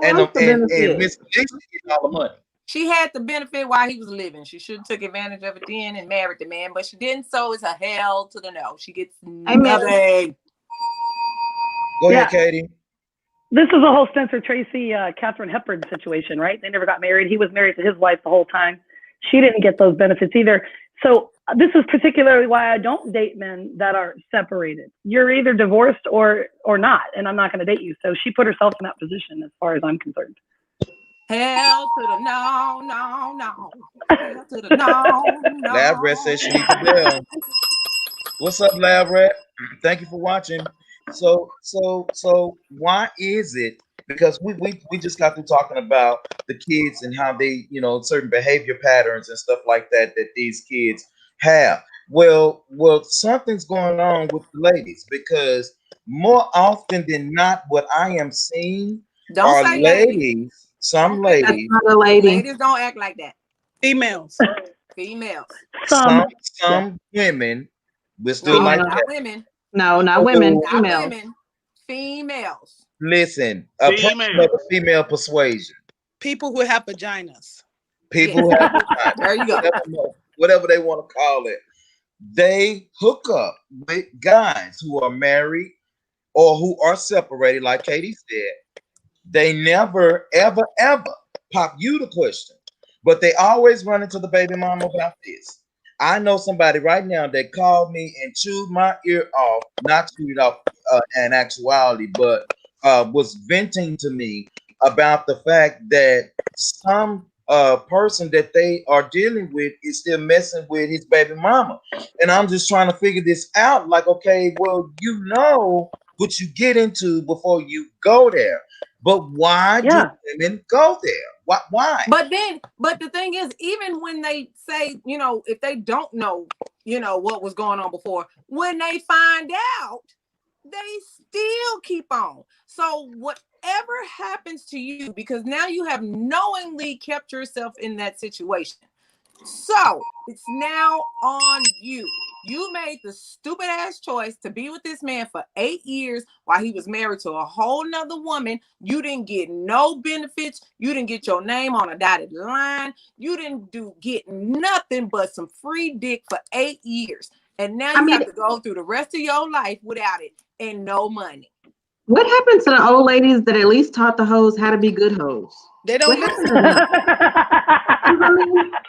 and Miss Felicia gets all the money. She had the benefit while he was living. She should have took advantage of it then and married the man, but she didn't. So it's a hell to the no. She gets nothing. Go ahead, Katie. This is a whole Spencer Tracy, Katharine Hepburn situation, right? They never got married. He was married to his wife the whole time. She didn't get those benefits either. So this is particularly why I don't date men that are separated. You're either divorced or not, and I'm not going to date you. So she put herself in that position as far as I'm concerned. Hell to the no, no, no. Hell to the no, no. Lab Rat says she needs a bell. What's up, Lab Rat? Thank you for watching. So why is it? Because we just got through talking about the kids and how they, certain behavior patterns and stuff like that these kids have. Well, something's going on with the ladies, because more often than not, what I am seeing are ladies. Some ladies. That's not a lady. Ladies don't act like that. Females. Some women. We're still like that. Women. No, not women. Not women. Females. Listen, a female persuasion. People who have vaginas. People who have vaginas. There you go. Whatever they want to call it. They hook up with guys who are married or who are separated, like Katie said. They never, ever, ever pop you the question, but they always run into the baby mama about this. I know somebody right now that called me and chewed my ear off, not chewed off in actuality, but was venting to me about the fact that some person that they are dealing with is still messing with his baby mama. And I'm just trying to figure this out. Like, okay, well, you know what you get into before you go there. But why do women go there? Why? But the thing is, even when they say, if they don't know, what was going on before, when they find out, they still keep on. So whatever happens to you, because now you have knowingly kept yourself in that situation. So it's now on you. You made the stupid ass choice to be with this man for 8 years while he was married to a whole nother woman. You didn't get no benefits. You didn't get your name on a dotted line. You didn't get nothing but some free dick for 8 years. And now you have to go through the rest of your life without it and no money. What happened to the old ladies that at least taught the hoes how to be good hoes? They don't listen.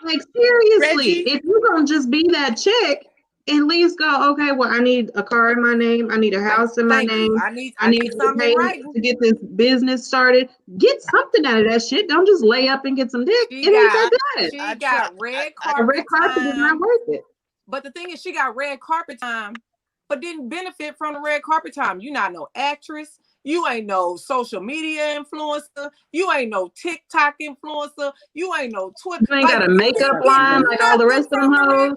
Like, seriously, if you're going to just be that chick, at least go, okay, well, I need a car in my name. I need a house in my name. I need to pay to get this business started. Get something out of that shit. Don't just lay up and get some dick. She got red carpet. Red carpet is not worth it. But the thing is, she got red carpet time, but didn't benefit from the red carpet time. You not no actress. You ain't no social media influencer. You ain't no TikTok influencer. You ain't no Twitter. You ain't got a makeup line like all the rest of them hoes.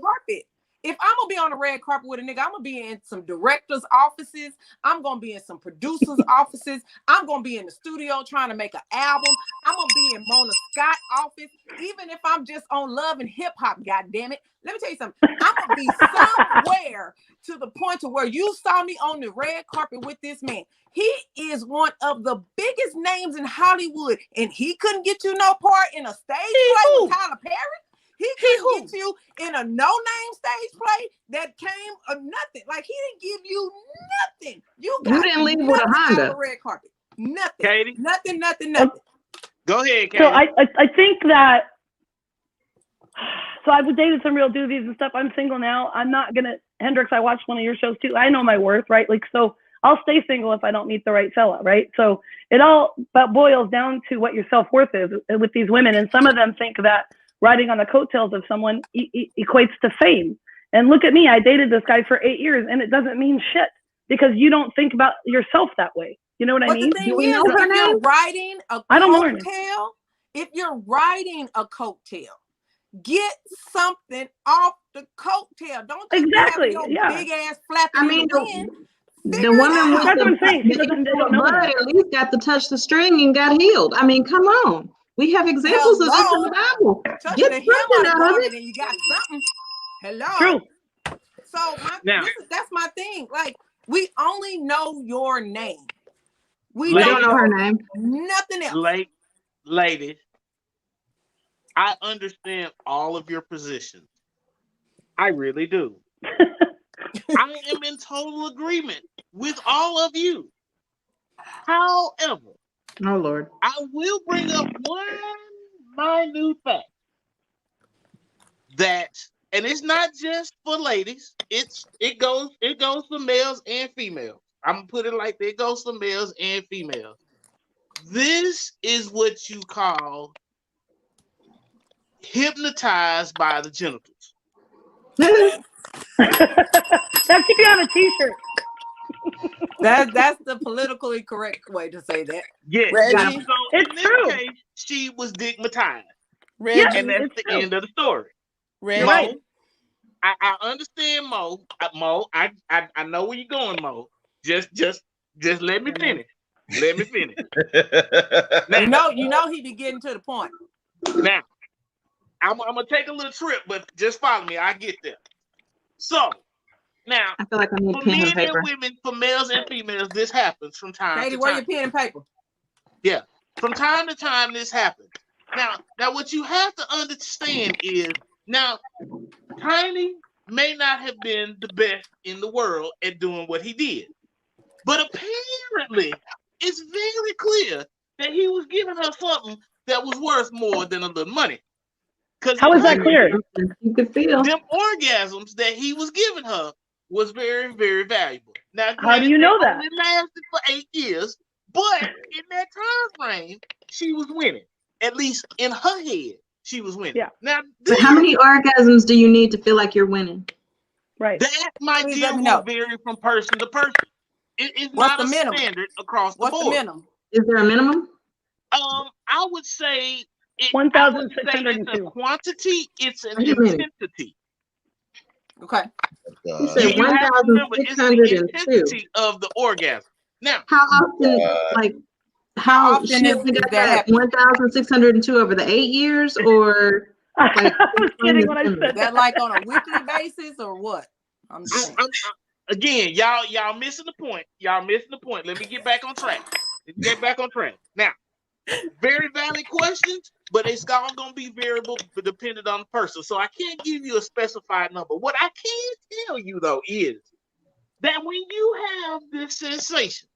If I'm gonna be on the red carpet with a nigga, I'm gonna be in some directors' offices. I'm gonna be in some producers' offices. I'm gonna be in the studio trying to make an album. I'm gonna be in Mona Scott's office. Even if I'm just on Love and Hip Hop, goddammit. Let me tell you something. I'm gonna be somewhere to the point to where you saw me on the red carpet with this man. He is one of the biggest names in Hollywood, and he couldn't get you no part in a stage play with Tyler Perry. He couldn't get you in a no-name stage play that came of nothing. Like, he didn't give you nothing. You didn't leave with a Honda. On the red carpet. Nothing. Katie? Nothing. Go ahead, Katie. So I think that, so I've dated some real doozies and stuff. I'm single now. I'm not going to, Hendrix, I watched one of your shows too. I know my worth, right? Like, so I'll stay single if I don't meet the right fella, right? So it all boils down to what your self-worth is with these women. And some of them think that riding on the coattails of someone equates to fame. And look at me, I dated this guy for 8 years, and it doesn't mean shit because you don't think about yourself that way. You know what I mean? The thing is, if you're riding a coattail, if you're riding a coattail, get something off the coattail. Don't just have your big ass flapping in the wind. The woman with the mud at least got to touch the string and got healed. I mean, come on. We have examples of this in the Bible. Get something out of it. And you got something. Hello. True. So that's my thing. Like, we only know your name. We don't know her name. Nothing else. Ladies, I understand all of your positions. I really do. I am in total agreement with all of you. However, oh Lord, I will bring up one minute fact that, and it's not just for ladies. It goes for males and females. I'm gonna put it like that. It goes for males and females. This is what you call hypnotized by the genitals. That should be on a t-shirt. That's the politically correct way to say that. Yes. Reggie, So it's in this true. case, she was digmatized. Reggie, And that's the end of the story. Reggie. Mo, I understand, Mo. Mo, I know where you're going, Mo. Just let me finish. Let me finish. Now, you know he be getting to the point. Now, I'm gonna take a little trip, but just follow me. I get there. So now, I feel like I need for pen men and paper. and women, for males and females, this happens from time Katie, to where time. your pen and paper? Yeah, from time to time, this happens. Now, what you have to understand is now, Tiny may not have been the best in the world at doing what he did, but apparently, it's very clear that he was giving her something that was worth more than a little money. How is that clear? You could feel. Them orgasms that he was giving her was very, very valuable. Now, How do you know they that? only lasted for 8 years, but in that time frame, she was winning. At least in her head, she was winning. Yeah. Now, But how many orgasms do you need to feel like you're winning? Right. that, my Please dear, let me will know. vary from person to person. It is What's not the a minimum? standard across the What's the board. minimum? Is there a minimum? I would say I wouldn't say it's 1,602. a quantity, it's an Wait a minute. intensity. Okay. You said You have to remember, it's the 1,602. intensity of the orgasm. Now, How often, like, How how often she is only got that that happening? 1,602 over the 8 years, or like I was kidding when I December? said Is that like on a weekly basis or what? I'm just saying. again, y'all missing the point. Y'all missing the point. Let me get back on track. Now, very valid questions, but it's all gonna be variable dependent on the person. So I can't give you a specified number. What I can tell you though is that when you have this sensation,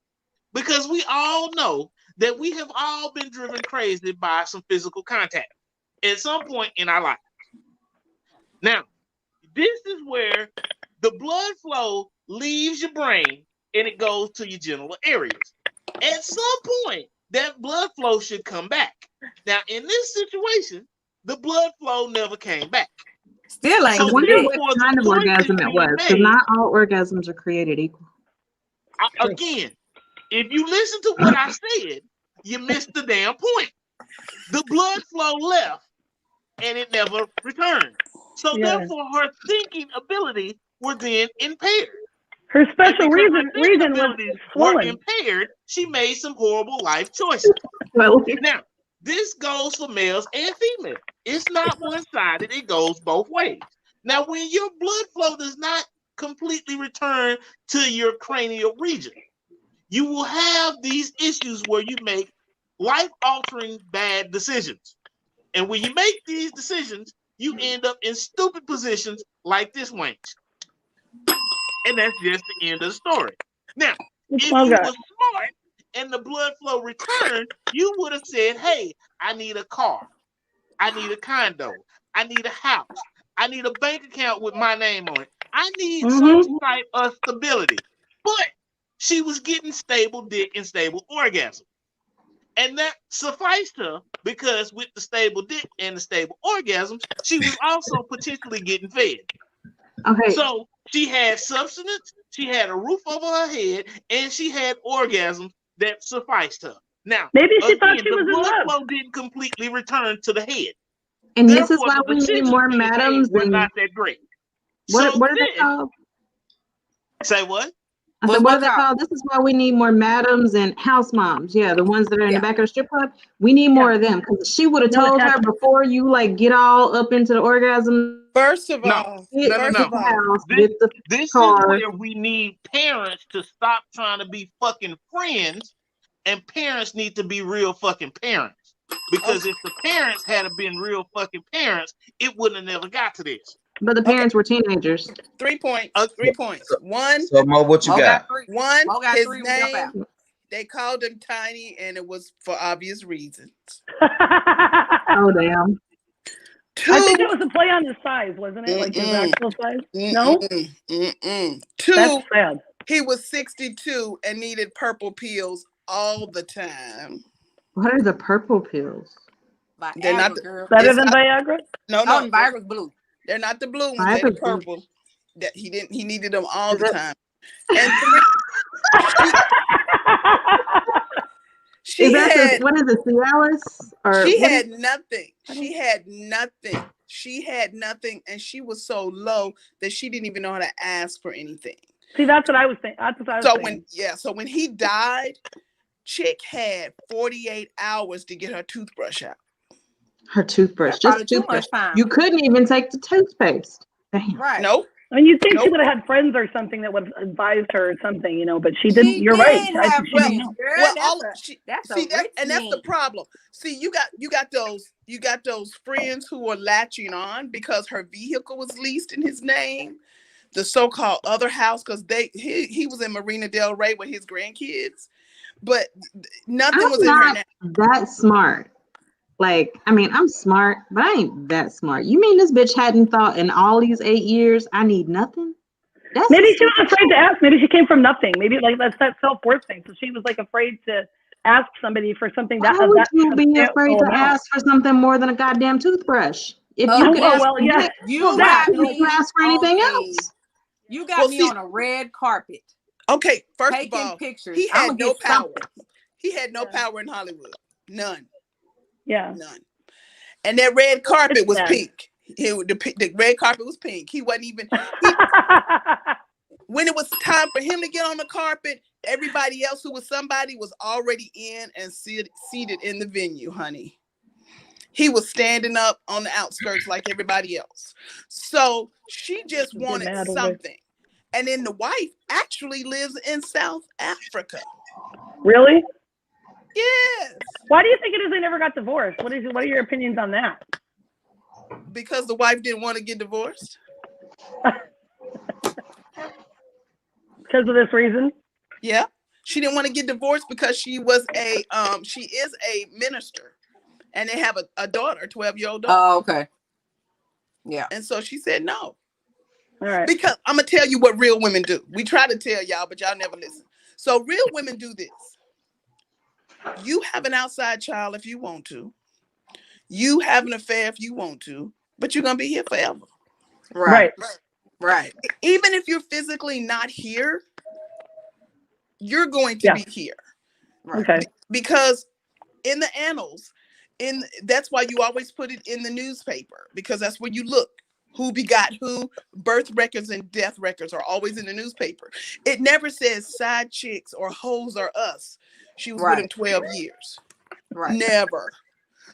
because we all know that we have all been driven crazy by some physical contact at some point in our life. Now, this is where the blood flow leaves your brain and it goes to your genital areas. At some point, that blood flow should come back. Now, in this situation, the blood flow never came back. Still ain't I So wonder shit. what therefore, the kind of point orgasm is it being was, because made. not all orgasms are created equal. Again, if you listen to what I said, you missed the damn point. The blood flow left and it never returned. So Yeah. therefore, her thinking abilities were then impaired. Her And special because her region thinking was abilities were swollen. impaired, she made some horrible life choices. Well, Now, this goes for males and females. It's not one-sided, it goes both ways. Now, when your blood flow does not completely return to your cranial region, you will have these issues where you make life-altering bad decisions. And when you make these decisions, you end up in stupid positions like this wench. And that's just the end of the story. Now, if you were smart and the blood flow returned, you would have said, hey, I need a car. I need a condo. I need a house. I need a bank account with my name on it. I need some type of stability. But she was getting stable dick and stable orgasm. And that sufficed her because with the stable dick and the stable orgasms, she was also potentially getting fed. okay. So she had substance, she had a roof over her head, and she had orgasms that sufficed her. Now, Maybe she again, thought she the was in blood love. flow didn't completely return to the head. And this is Therefore, why the we need decisions more being made madams were and not that great. what So are they then, called? say what? I said, What what are they called? called? This is why we need more madams and house moms. Yeah, the ones that are in Yeah. the back of the strip club. We need more of them, because she would have No told her attachment. before you like get all up into the orgasm. First of No, all, Get no, no, the no. house, This, get the this is car. where we need parents to stop trying to be fucking friends, and parents need to be real fucking parents. Because if the parents had been real fucking parents, it wouldn't have never got to this. But the parents were teenagers. 3 points. 3 points. One, So Mo, what you Mo got? three. one. Mo got His three. We jump name. out. They called him Tiny, and it was for obvious reasons. Oh damn. I think it Two. was a play on his size, wasn't it? Like his actual size? No? That's Two. sad. He was 62 and needed purple pills all the time. What are the purple pills? They're not better than Viagra. No, Viagra's blue. They're not the blue ones. Viagra's They're the blue. purple. That he didn't. He needed them all Is the it- time. And she Is that had. what is it, Cialis? Or She what had nothing. She had nothing. She had nothing, and she was so low that she didn't even know how to ask for anything. See, that's what I was saying. That's what I was saying. So when he died, chick had 48 hours to get her toothbrush out. her toothbrush? That's Just probably too toothbrush. much time. You couldn't even take the toothpaste. Damn. Right. Nope. I mean, you'd think she Nope. would have had friends or something that would have advised her or something, you know, but she didn't. You're did right. have She didn't friends, know. girl. Well, That's that's rich the problem. See, you got those friends who are latching on because her vehicle was leased in his name, the so-called other house, because he was in Marina Del Rey with his grandkids, but nothing was in her name. That smart. Like, I mean, I'm smart, but I ain't that smart. You mean this bitch hadn't thought in all these 8 years I need nothing? That's Maybe she was afraid to ask. Maybe she came from nothing. Maybe like that's that self-worth thing. So she was like afraid to ask somebody for something that. Why would that you be that afraid to ask for something more than a goddamn toothbrush? If you could ask for yeah. dick, You that, you can ask for anything else. You got me on a red carpet. Okay, first taking of all, pictures. He had no power. Something. He had no power in Hollywood. None. Yeah. None. And that red carpet was pink. The red carpet was pink. He wasn't even. When it was time for him to get on the carpet, everybody else who was somebody was already in and seated in the venue, honey. He was standing up on the outskirts like everybody else. So she just wanted something. And then the wife actually lives in South Africa. Really? Yes. Why do you think it is they never got divorced? What are your opinions on that? Because the wife didn't want to get divorced. Because of this reason? Yeah. She didn't want to get divorced because she is a minister. And they have a daughter, 12-year-old daughter. Oh, okay. Yeah. And so she said no. All right. Because I'm going to tell you what real women do. We try to tell y'all, but y'all never listen. So real women do this. You have an outside child if you want to. You have an affair if you want to, but you're going to be here forever. Right. Even if you're physically not here, you're going to be here. Right. Okay. Because in the annals, that's why you always put it in the newspaper, because that's where you look. Who begot who, birth records and death records are always in the newspaper. It never says side chicks or hoes are us. She was with him 12 years. Right. Never.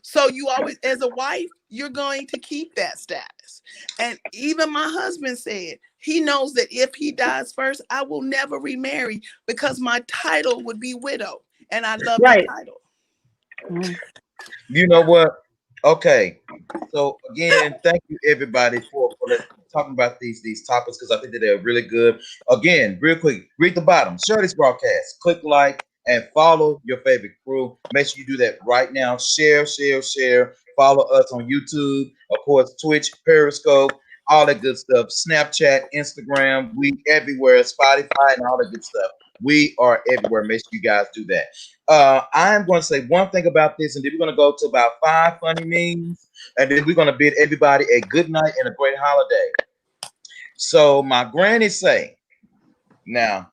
So you always, as a wife, you're going to keep that status. And even my husband said, he knows that if he dies first, I will never remarry because my title would be widow. And I love that title. You know what? Okay. So again, thank you everybody for talking about these topics, because I think that they're really good. Again, real quick, read the bottom, share this broadcast, click like, and follow your favorite crew. Make sure you do that right now. Share. Follow us on YouTube, of course, Twitch, Periscope, all that good stuff. Snapchat, Instagram, we everywhere, Spotify, and all that good stuff. We are everywhere. Make sure you guys do that. I'm going to say one thing about this, and then we're going to go to about 5 funny memes, and then we're going to bid everybody a good night and a great holiday. So my granny say, now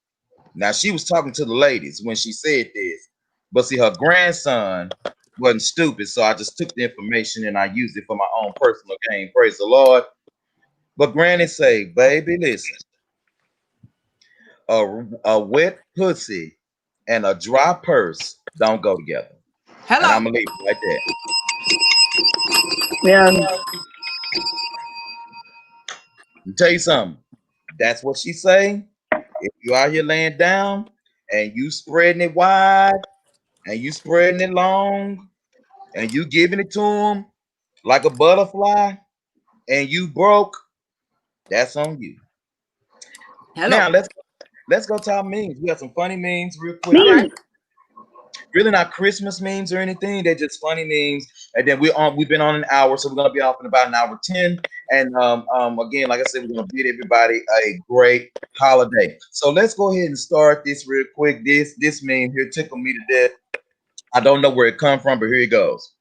she was talking to the ladies when she said this, but see, her grandson wasn't stupid, so I just took the information and I used it for my own personal gain. Praise the Lord. But granny say, baby, listen, a wet pussy and a dry purse don't go together. Hello. And I'm gonna leave it like that. Yeah. I'll tell you something. That's what she say. If you out here laying down and you spreading it wide and you spreading it long and you giving it to him like a butterfly and you broke, that's on you. Hello. Now let's go to our memes. We got some funny memes real quick. Really not Christmas memes or anything. They're just funny memes. And then we've been on an hour, so we're gonna be off in about an hour 10. And again, like I said, we're gonna bid everybody a great holiday. So let's go ahead and start this real quick. This meme here tickled me to death. I don't know where it come from, but here it goes.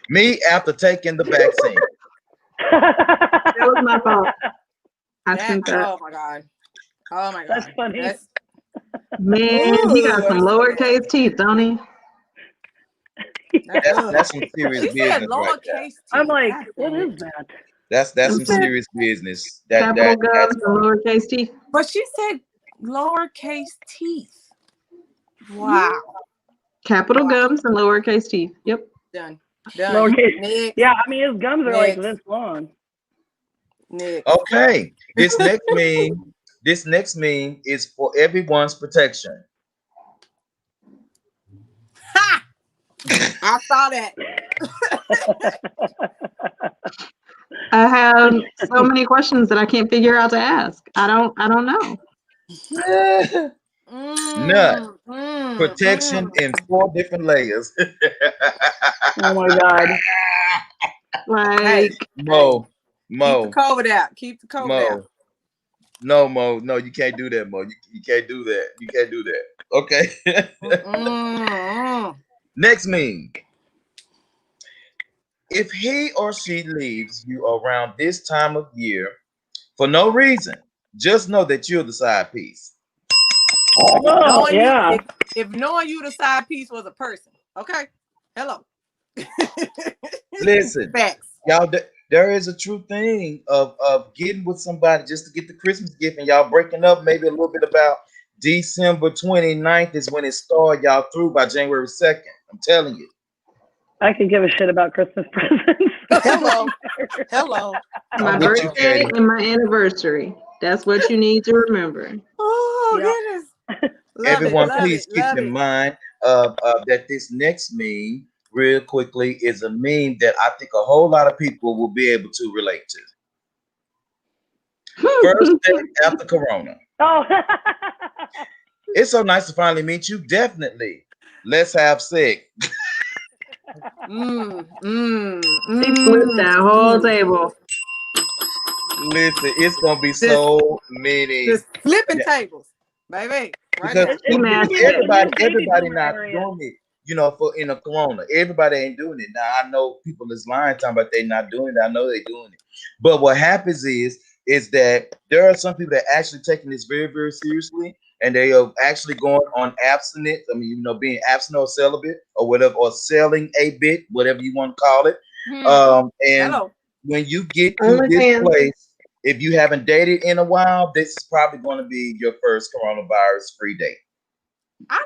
Me after taking the vaccine. That was my fault. I sent that. Oh my god. Oh my god. That's funny. Man, he got some lowercase teeth, don't he? That's some serious She business said right there. lowercase teeth. I'm like, what is that? That's some serious business. Capital gums and lowercase teeth. But she said lowercase teeth. Wow. Capital gums and lowercase teeth. Yep. Done. Lowercase. Yeah, I mean his gums are like this long. Okay. This next meme is for everyone's protection. Ha! I saw that. I have so many questions that I can't figure out to ask. I don't know. Nut. Protection in 4 different layers. Oh my god. Like Mo. Keep the COVID out. Keep the COVID out. No, Mo. No, you can't do that, Mo. You can't do that. You can't do that. Okay. Next meme. If he or she leaves you around this time of year for no reason, just know that you're the side piece. Oh, yeah. If knowing you the side piece was a person, okay? Hello. Listen, facts. Y'all, there is a true thing of getting with somebody just to get the Christmas gift, and y'all breaking up maybe a little bit about December 29th is when it started. Y'all through by January 2nd. I'm telling you. I could give a shit about Christmas presents. Hello. My birthday and my anniversary. That's what you need to remember. Oh, goodness. Everyone, please keep in mind that this next meme, real quickly, is a meme that I think a whole lot of people will be able to relate to. First day after Corona. Oh. It's so nice to finally meet you. Definitely. Let's have sex. He flipped that whole table. Listen, it's gonna be so many. Just flipping tables, baby. Right because everybody not doing it. You know, for in a Corona, everybody ain't doing it. Now I know people is lying talking about they not doing it. I know they doing it. But what happens is that there are some people that are actually taking this very, very seriously, and they are actually going on abstinence. I mean, you know, being abstinent or celibate or whatever, or selling a bit, whatever you want to call it. And when you get to this place, if you haven't dated in a while, this is probably going to be your first coronavirus-free date.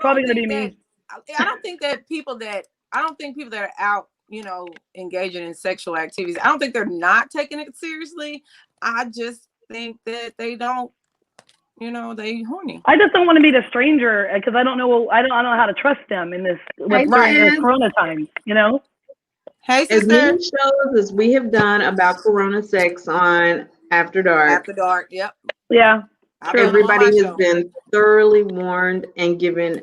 Probably going to be me. I don't think people that are out, you know, engaging in sexual activities, I don't think they're not taking it seriously. I just think that they don't, you know, they horny. I just don't want to be the stranger because I don't know how to trust them in this during this Corona time, you know. Hey, sister. As many shows as we have done about Corona sex on After Dark. After Dark, yep. Yeah. Everybody has been thoroughly warned and given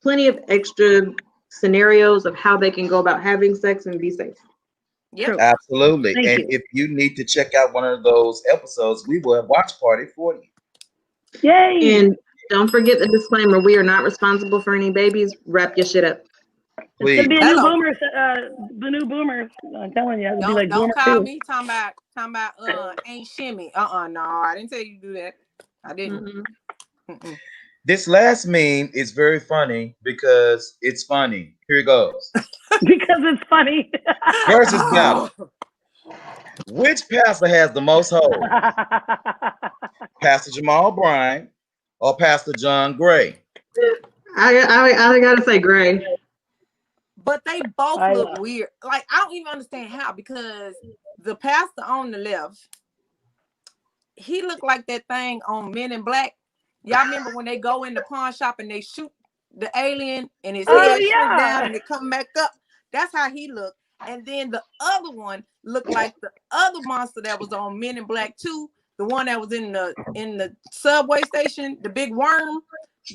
plenty of extra scenarios of how they can go about having sex and be safe. Yep. Absolutely. If you need to check out one of those episodes, we will watch party for you. Yay! And don't forget the disclaimer: we are not responsible for any babies. Wrap your shit up. Please. It's gonna be a new boomer. The new boomers. I'm telling you, it'll be like don't boomer call too. me talking about ain't shimmy. No, I didn't tell you to do that. I didn't. This last meme is very funny because it's funny. Here it goes. Because it's funny. Versus battle. Which pastor has the most holes? Pastor Jamal Bryan or Pastor John Gray? I gotta say Gray. But they both look weird. Like, I don't even understand how, because the pastor on the left, he looked like that thing on Men in Black. Y'all remember when they go in the pawn shop and they shoot the alien and his head shrink down and it come back up? That's how he looked. And then the other one looked like the other monster that was on Men in Black 2, the one that was in the subway station, the big worm.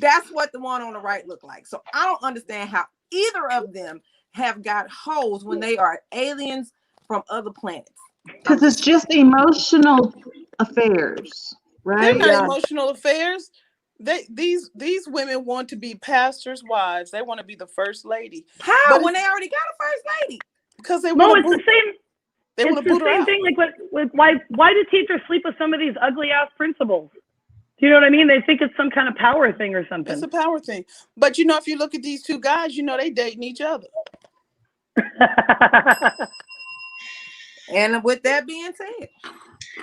That's what the one on the right looked like. So I don't understand how either of them have got holes when they are aliens from other planets. Because it's just emotional affairs, right? They're not emotional affairs. these women want to be pastors' wives. They want to be the first lady. How But when they already got a first lady? Because they No, want it's to the same. they want It's to the boot her same out. thing. Like with why do teachers sleep with some of these ugly ass principals? Do you know what I mean? They think it's some kind of power thing or something. It's a power thing. But you know, if you look at these two guys, you know they dating each other. And with that being said,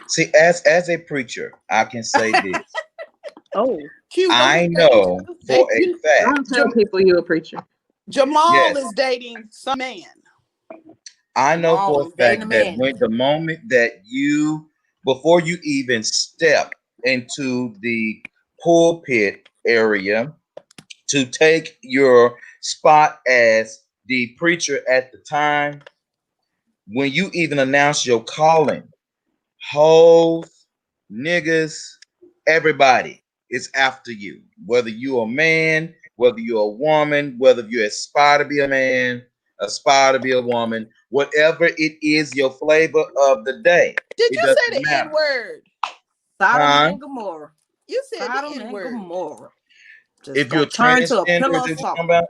See, as a preacher, I can say this. Oh, Q, I know for a fact. Don't tell people you're a preacher. Jamal Yes. is dating some man. I know Jamal for a is dating fact a that man. when the moment that before you even step into the pulpit area to take your spot as the preacher at the time, when you even announce your calling, hoes, niggas, everybody is after you. Whether you're a man, whether you're a woman, whether you aspire to be a man, aspire to be a woman, whatever it is, your flavor of the day. Did It you say doesn't the matter. N-word? Sodom Huh? and Gomorrah. You said Sodom the and N-word. Gomorrah. Just If you're gonna turn to a transgender, pillow is of what you're salt. talking about?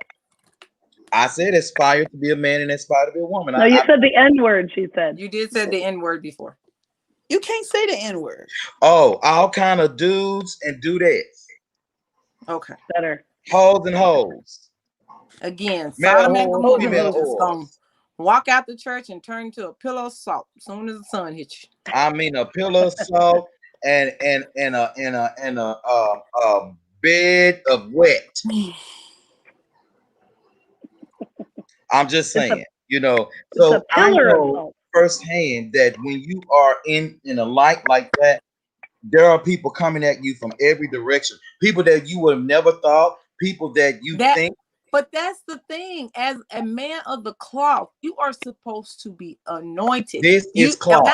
I said aspire to be a man and aspire to be a woman. no, you said the N-word. She said. You did say the N-word before. You can't say the N-word. Oh, all kind of dudes and dudettes. Okay. Better. Hoes and hoes. Again, Male Sodom and whores, Gomorrah. female Just gonna whores. walk out the church and turn into a pillow of salt as soon as the sun hits you. I mean a pillow of salt and a bed of wet. I'm just saying, you know. It's a So I pillar of know salt. firsthand that when you are in a light like that, there are people coming at you from every direction. People that you would have never thought. People that you think. But that's the thing. As a man of the cloth, you are supposed to be anointed. This is cloth.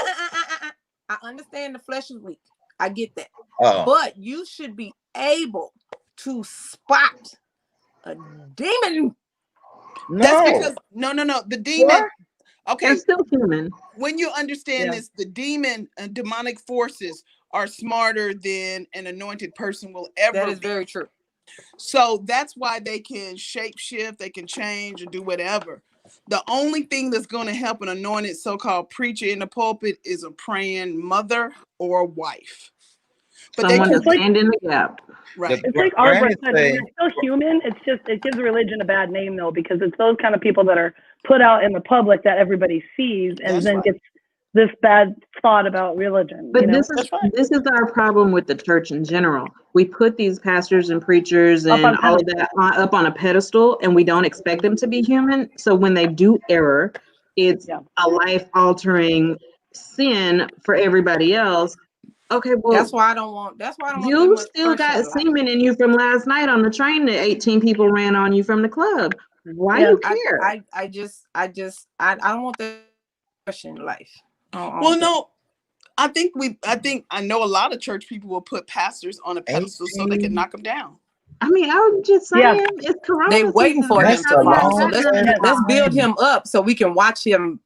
I understand the flesh is weak. I get that. Oh. But you should be able to spot a demon. No. That's because no. The demon. What? Okay. They're still human. When you understand this, the demon and demonic forces are smarter than an anointed person will ever be. That is very true. So that's why they can shape shift, they can change and do whatever. The only thing that's going to help an anointed so-called preacher in the pulpit is a praying mother or wife. But someone to stand in the gap. Right. It's like our breath. They're still human. It's just it gives religion a bad name though, because it's those kind of people that are put out in the public that everybody sees and then gets this bad thought about religion. But this is our problem with the church in general. We put these pastors and preachers and all of that up on a pedestal, and we don't expect them to be human. So when they do error, it's a life-altering sin for everybody else. Okay, well, that's why I don't want. That's why I don't you want still got semen in you from last night on the train that 18 people ran on you from the club. Why you care? I don't want that Christian life. Well, no, I know a lot of church people will put pastors on a pedestal so they can knock them down. I mean, I was just saying, it's Corona. They waiting for him to fall. So let's build him up so we can watch him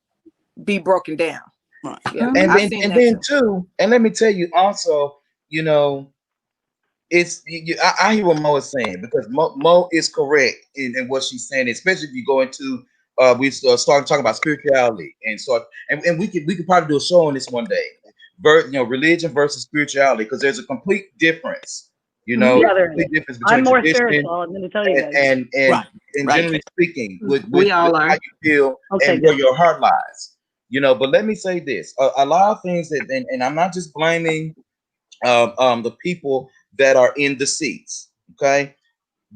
be broken down. Right. Yeah. And then too, and let me tell you also, you know, it's I hear what Mo is saying, because Mo is correct in what she's saying, especially if you go into we start talking about spirituality and we could probably do a show on this one day, religion versus spirituality, because there's a complete difference. Complete difference between I'm more spiritual. I'm going to tell you guys. And generally speaking, with we all are. how you feel and where your heart lies. But let me say this: a lot of things and I'm not just blaming the people that are in the seats. Okay,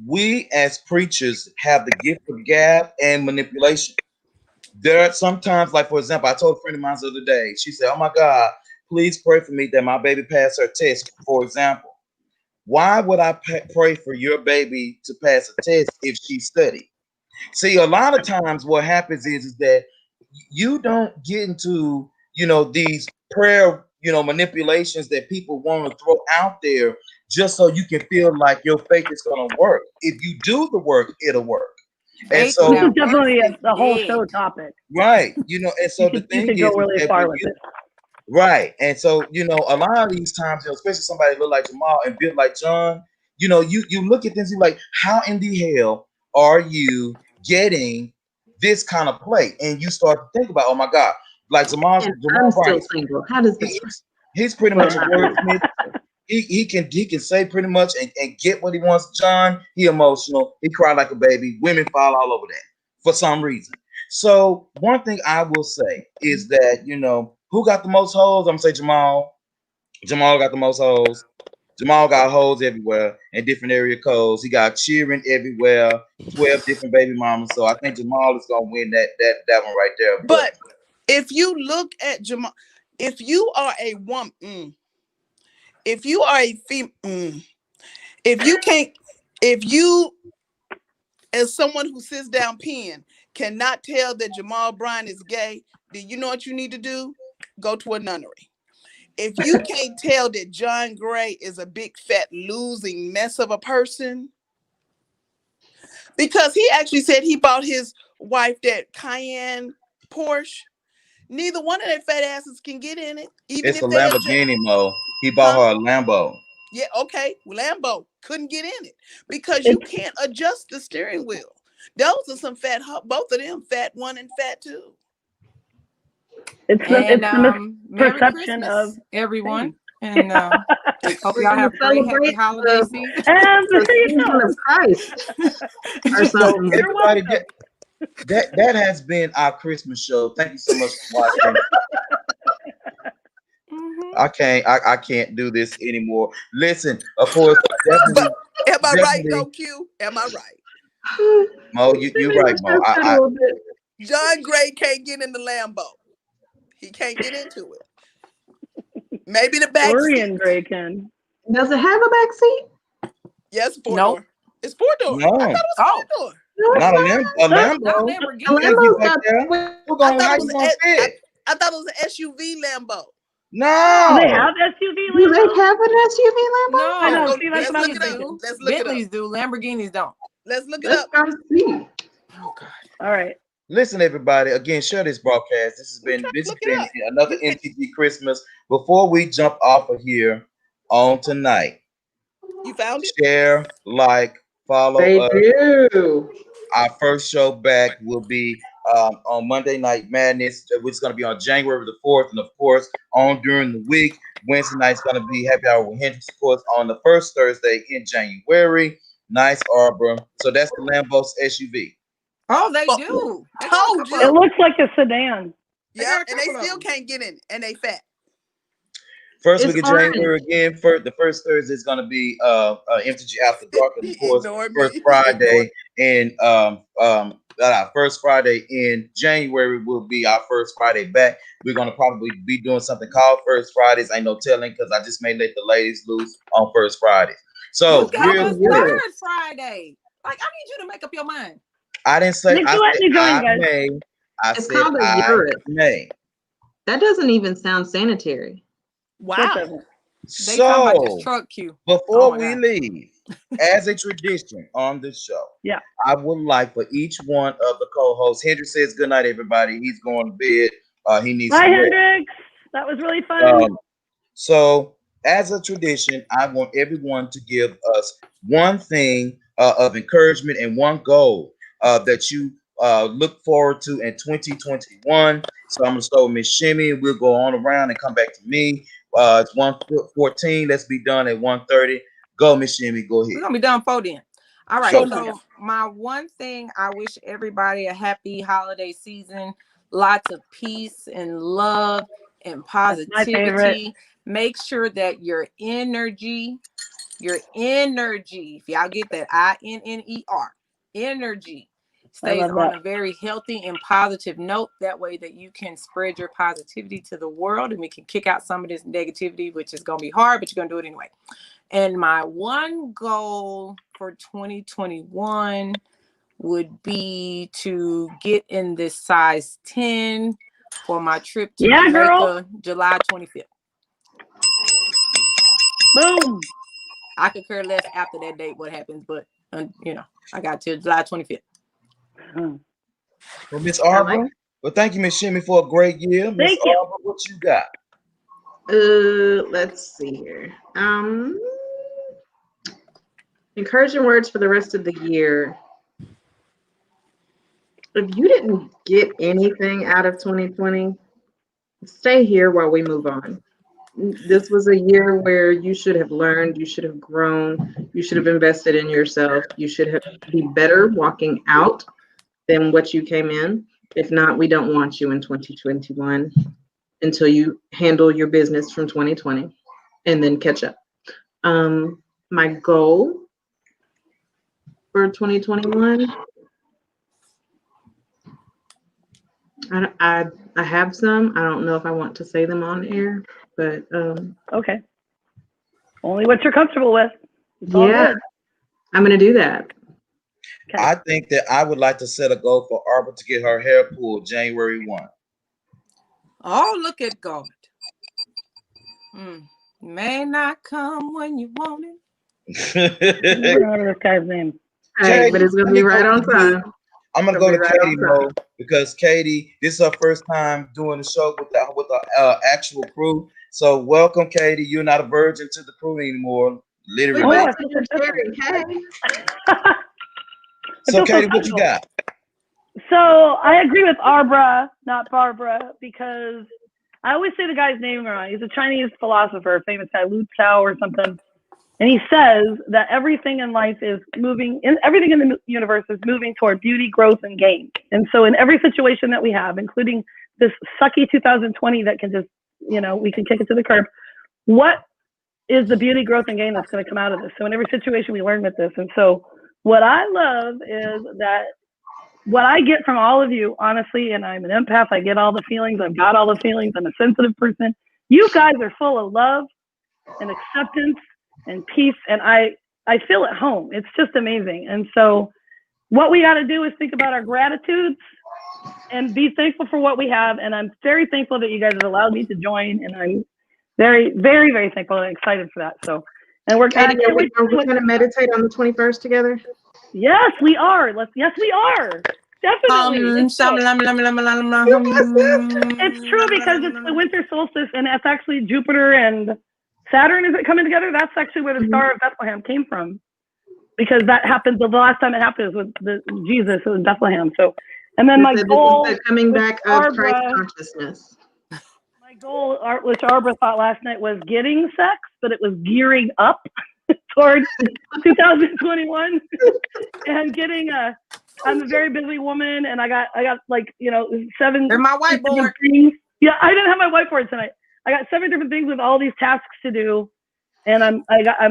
we as preachers have the gift of gab and manipulation. There are sometimes, like for example, I told a friend of mine the other day. She said, "Oh my God, please pray for me that my baby pass her test." For example, why would I pray for your baby to pass a test if she studied? See, a lot of times what happens is that you don't get into, these prayer, manipulations that people want to throw out there just so you can feel like your faith is going to work. If you do the work, it'll work. And so this is definitely a whole show topic. Right. And so the thing you could go really far with it. Right. And so, a lot of these times, especially somebody look like Jamal and built like John, you know, you look at this, you're like, how in the hell are you getting this kind of play? And you start to think about, oh my God, like Jamal I'm Bryant, still single. How does this work? he's pretty much a wordsmith. He can say pretty much and get what he wants. John, he emotional. He cried like a baby. Women fall all over that for some reason. So one thing I will say is that, you know, who got the most hoes? I'm gonna say Jamal. Jamal got the most hoes. Jamal got hoes everywhere in different area codes. He got cheering everywhere. 12 different baby mamas. So I think Jamal is gonna win that one right there. But if you look at Jamal, if you are a woman, if you are a female, if you as someone who sits down pen cannot tell that Jamal Bryant is gay, then you know what you need to do? Go to a nunnery. If you can't tell that John Gray is a big fat losing mess of a person, because he actually said he bought his wife that Cayenne Porsche. Neither one of their fat asses can get in it. Even it's if a they Lamborghini, Mo. He bought her a Lambo. Yeah, okay. Lambo couldn't get in it because you can't adjust the steering wheel. Those are some fat, both of them, fat one and fat two. It's the misperception of everyone. And hope y'all have a great happy holiday season. And the season of Christ. Or something. Everybody, that has been our Christmas show. Thank you so much for watching. I can't do this anymore. Listen, of course, definitely. Am I right though, Q? Am I right? Mo, you're right, Mo. John Gray can't get in the Lambo. He can't get into it. Maybe the back seat. Gray can. Does it have a back seat? Yes, four-door. It's four-door. No. I thought it was four-door. Not a Lambo. I thought it was an SUV Lambo. No. Do they have SUV Lambo? Do they have an SUV Lambo? No. I know. Let's look it up. Bentleys do. Lamborghinis don't. Let's look it up. Oh God. All right. Listen, everybody. Again, share this broadcast. This has been another MTG Christmas. Before we jump off of here on tonight, you found it. Share, like, follow us. Do. Our first show back will be on Monday Night Madness, which is going to be on January the 4th, and of course on during the week. Wednesday night is going to be Happy Hour with Hendrix, of course, on the first Thursday in January. Nice Arbor. So that's the Lambo's SUV. Oh, they do. Told you. It looks like a sedan. Yeah, and they still can't get in it, and they fat. First week of January again. The first Thursday is going to be MTG After Dark, and of course first Friday in first Friday in January will be our first Friday back. We're going to probably be doing something called First Fridays. Ain't no telling because I just may let the ladies loose on First Fridays. So third Friday. Like I need you to make up your mind. I didn't say I may. It's called a Europe. May. That doesn't even sound sanitary. Wow. So truck queue. Before we leave, as a tradition on this show, I would like for each one of the co-hosts. Hendrix says good night, everybody. He's going to bed. He needs. Bye, Hendrix. That was really fun. So, as a tradition, I want everyone to give us one thing of encouragement and one goal that you look forward to in 2021. So I'm gonna start with Miss Shimmy. We'll go on around and come back to me. It's 1:14. Let's be done at 1:30. Go, Miss Shimmy. Go ahead. We're gonna be done for then. All right. So my one thing, I wish everybody a happy holiday season. Lots of peace and love and positivity. Make sure that your energy, if y'all get that, INNER, energy, stays on a very healthy and positive note. That way that you can spread your positivity to the world and we can kick out some of this negativity, which is going to be hard, but you're going to do it anyway. And my one goal for 2021 would be to get in this size 10 for my trip to Jamaica, July 25th. Boom. I could care less after that date what happens, but I got till July 25th. Well, Miss Arbor, thank you, Miss Shimmy, for a great year. Miss Arbor, what you got? Let's see here. Encouraging words for the rest of the year. If you didn't get anything out of 2020, stay here while we move on. This was a year where you should have learned, you should have grown, you should have invested in yourself, you should have be better walking out than what you came in. If not, we don't want you in 2021 until you handle your business from 2020 and then catch up. My goal for 2021, I have some. I don't know if I want to say them on air, but okay. Only what you're comfortable with. It's all yeah, good. I'm gonna do that. Okay. I think that I would like to set a goal for Arbor to get her hair pulled January 1. Oh, look at God. May not come when you want it. I don't know this guy's name. Hey, but it's gonna be right on time. I'm gonna go to Katie Mo because Katie, this is her first time doing the show with the actual crew. So welcome, Katie. You're not a virgin to the crew anymore, literally. So Katie, what you got? So I agree with Arbra, not Barbara, because I always say the guy's name wrong. He's a Chinese philosopher, famous guy, Lu Tao or something. And he says that everything in life is moving, everything in the universe is moving toward beauty, growth, and gain. And so in every situation that we have, including this sucky 2020 that can just, we can kick it to the curb, what is the beauty, growth, and gain that's going to come out of this? So in every situation we learn with this. And so what I love is that what I get from all of you, honestly, and I'm an empath, I get all the feelings, I've got all the feelings, I'm a sensitive person. You guys are full of love and acceptance and peace, and I feel at home. It's just amazing. And so what we got to do is think about our gratitudes and be thankful for what we have. And I'm very thankful that you guys have allowed me to join, and I'm very, very, very thankful and excited for that. So, and we're going to meditate on the 21st together. Yes, we are. Yes, we are. Definitely. It's true because it's the winter solstice, and that's actually Jupiter and Saturn. Is it coming together? That's actually where the Star of Bethlehem came from, because that happened. The last time it happened was with Jesus in Bethlehem. So, and then my goal, the coming back of Christ consciousness. My goal, which Arbra thought last night, was getting sex, but it was gearing up towards 2021 and getting I'm a very busy woman, and I got like 7. They're my whiteboard. Yeah, I didn't have my whiteboard tonight. I got 7 different things with all these tasks to do, and I'm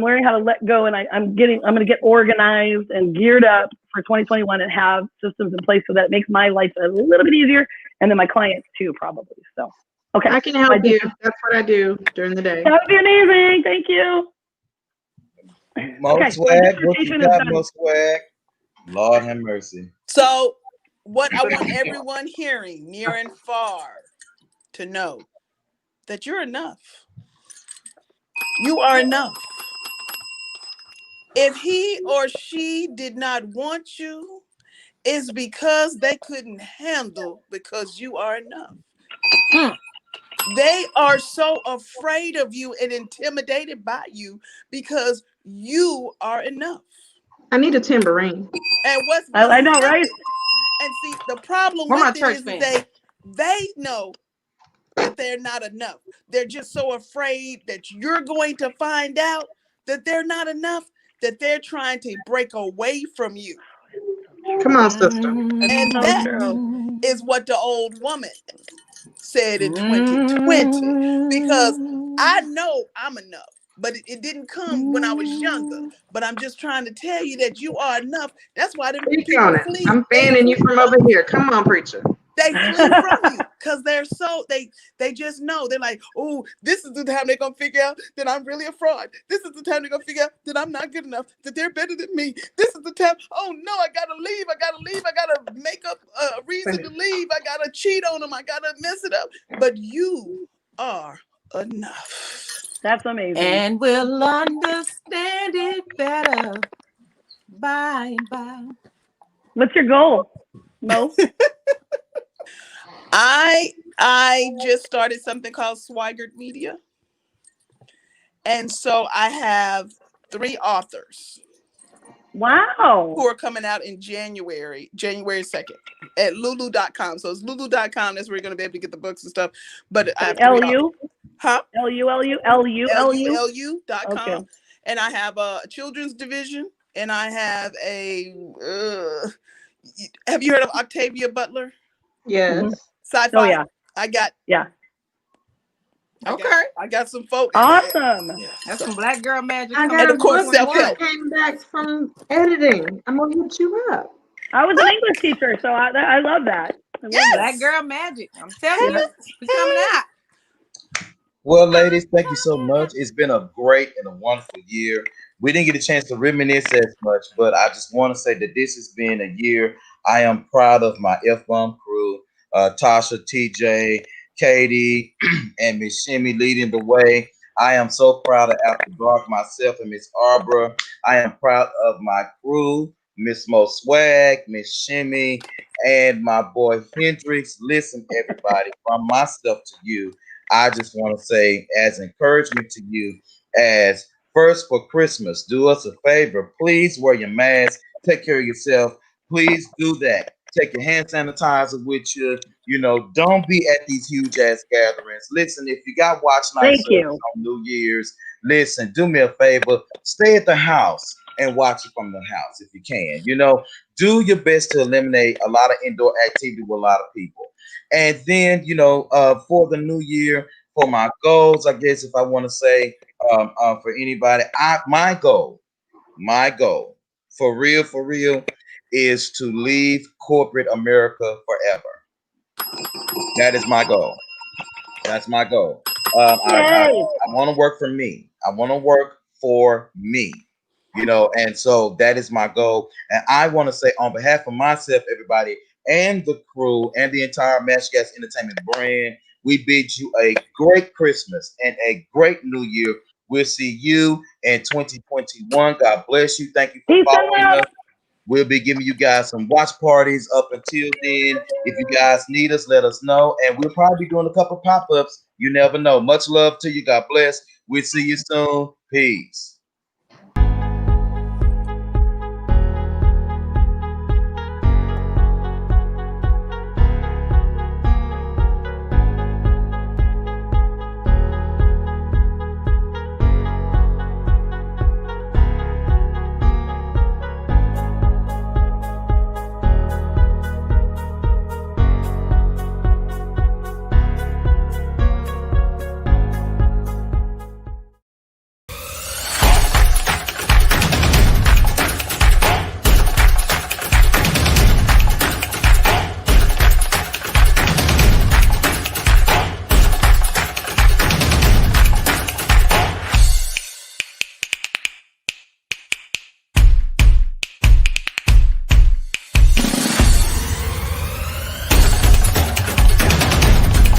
learning how to let go, and I'm going to get organized and geared up for 2021 and have systems in place so that it makes my life a little bit easier, and then my clients too, probably. So, okay, I can help you. That's what I do during the day. That would be amazing. Thank you. More swag. What you got? More swag. Lord have mercy. So, what I want everyone hearing, near and far, to know that you're enough. You are enough. If he or she did not want you, it's because they couldn't handle, because you are enough. They are so afraid of you and intimidated by you because you are enough. I need a tambourine. And what's I know, right? And see, the problem with it is they know that they're not enough. They're just so afraid that you're going to find out that they're not enough, that they're trying to break away from you. Come on, sister. And that is what the old woman said in 2020, because I know I'm enough. But it didn't come when I was younger. But I'm just trying to tell you that you are enough. That's why them people flee. I'm fanning you from over here. Come on, preacher. They flee from you because they're so they just know. They're like, oh, this is the time they're gonna figure out that I'm really a fraud. This is the time they're gonna figure out that I'm not good enough, that they're better than me. This is the time. Oh no, I gotta leave. I gotta make up a reason to leave. I gotta cheat on them. I gotta mess it up. But you are enough. That's amazing. And we'll understand it better by and by. What's your goal, Mo? I just started something called Swigert Media. And so I have 3 authors. Wow. Who are coming out in January 2nd at lulu.com. So it's lulu.com. That's where you're going to be able to get the books and stuff. But I have LU? Huh? LU.com. Okay. And I have a children's division, and I have a have you heard of Octavia Butler? Yes. Sci-fi. Oh yeah. I got Okay. I got some folks. Awesome. That's some black girl magic. I got And of course, self-help. came back from editing. I'm gonna hit you up. I was an English teacher, so I love that. Yes. Black girl magic. I'm telling you, we coming out. Well, ladies, thank you so much. It's been a great and a wonderful year. We didn't get a chance to reminisce as much, but I just want to say that this has been a year I am proud of my F-Bomb crew, Tasha, TJ, Katie, and Miss Shimmy leading the way. I am so proud of After Dark, myself and Miss Arbor. I am proud of my crew, Miss Mo Swag, Miss Shimmy, and my boy Hendrix. Listen, everybody, from myself to you, I just want to say, as encouragement to you, as first for Christmas, do us a favor. Please wear your mask. Take care of yourself. Please do that. Take your hand sanitizer with you. You know, don't be at these huge ass gatherings. Listen, if you got watch night service on New Year's, listen, do me a favor. Stay at the house and watch it from the house if you can. You know, do your best to eliminate a lot of indoor activity with a lot of people. And then, you know, for the new year, for my goals, I guess if I want to say for anybody, my goal, for real, is to leave corporate America forever. That is my goal. That's my goal. I want to work for me. I want to work for me. You know, and so that is my goal. And I want to say on behalf of myself, everybody, and the crew, and the entire Match Gas Entertainment brand, we bid you a great Christmas and a great New Year. We'll see you in 2021. God bless you. Thank you for following us. We'll be giving you guys some watch parties up until then. If you guys need us, let us know. And we'll probably be doing a couple pop-ups. You never know. Much love to you. God bless. We'll see you soon. Peace.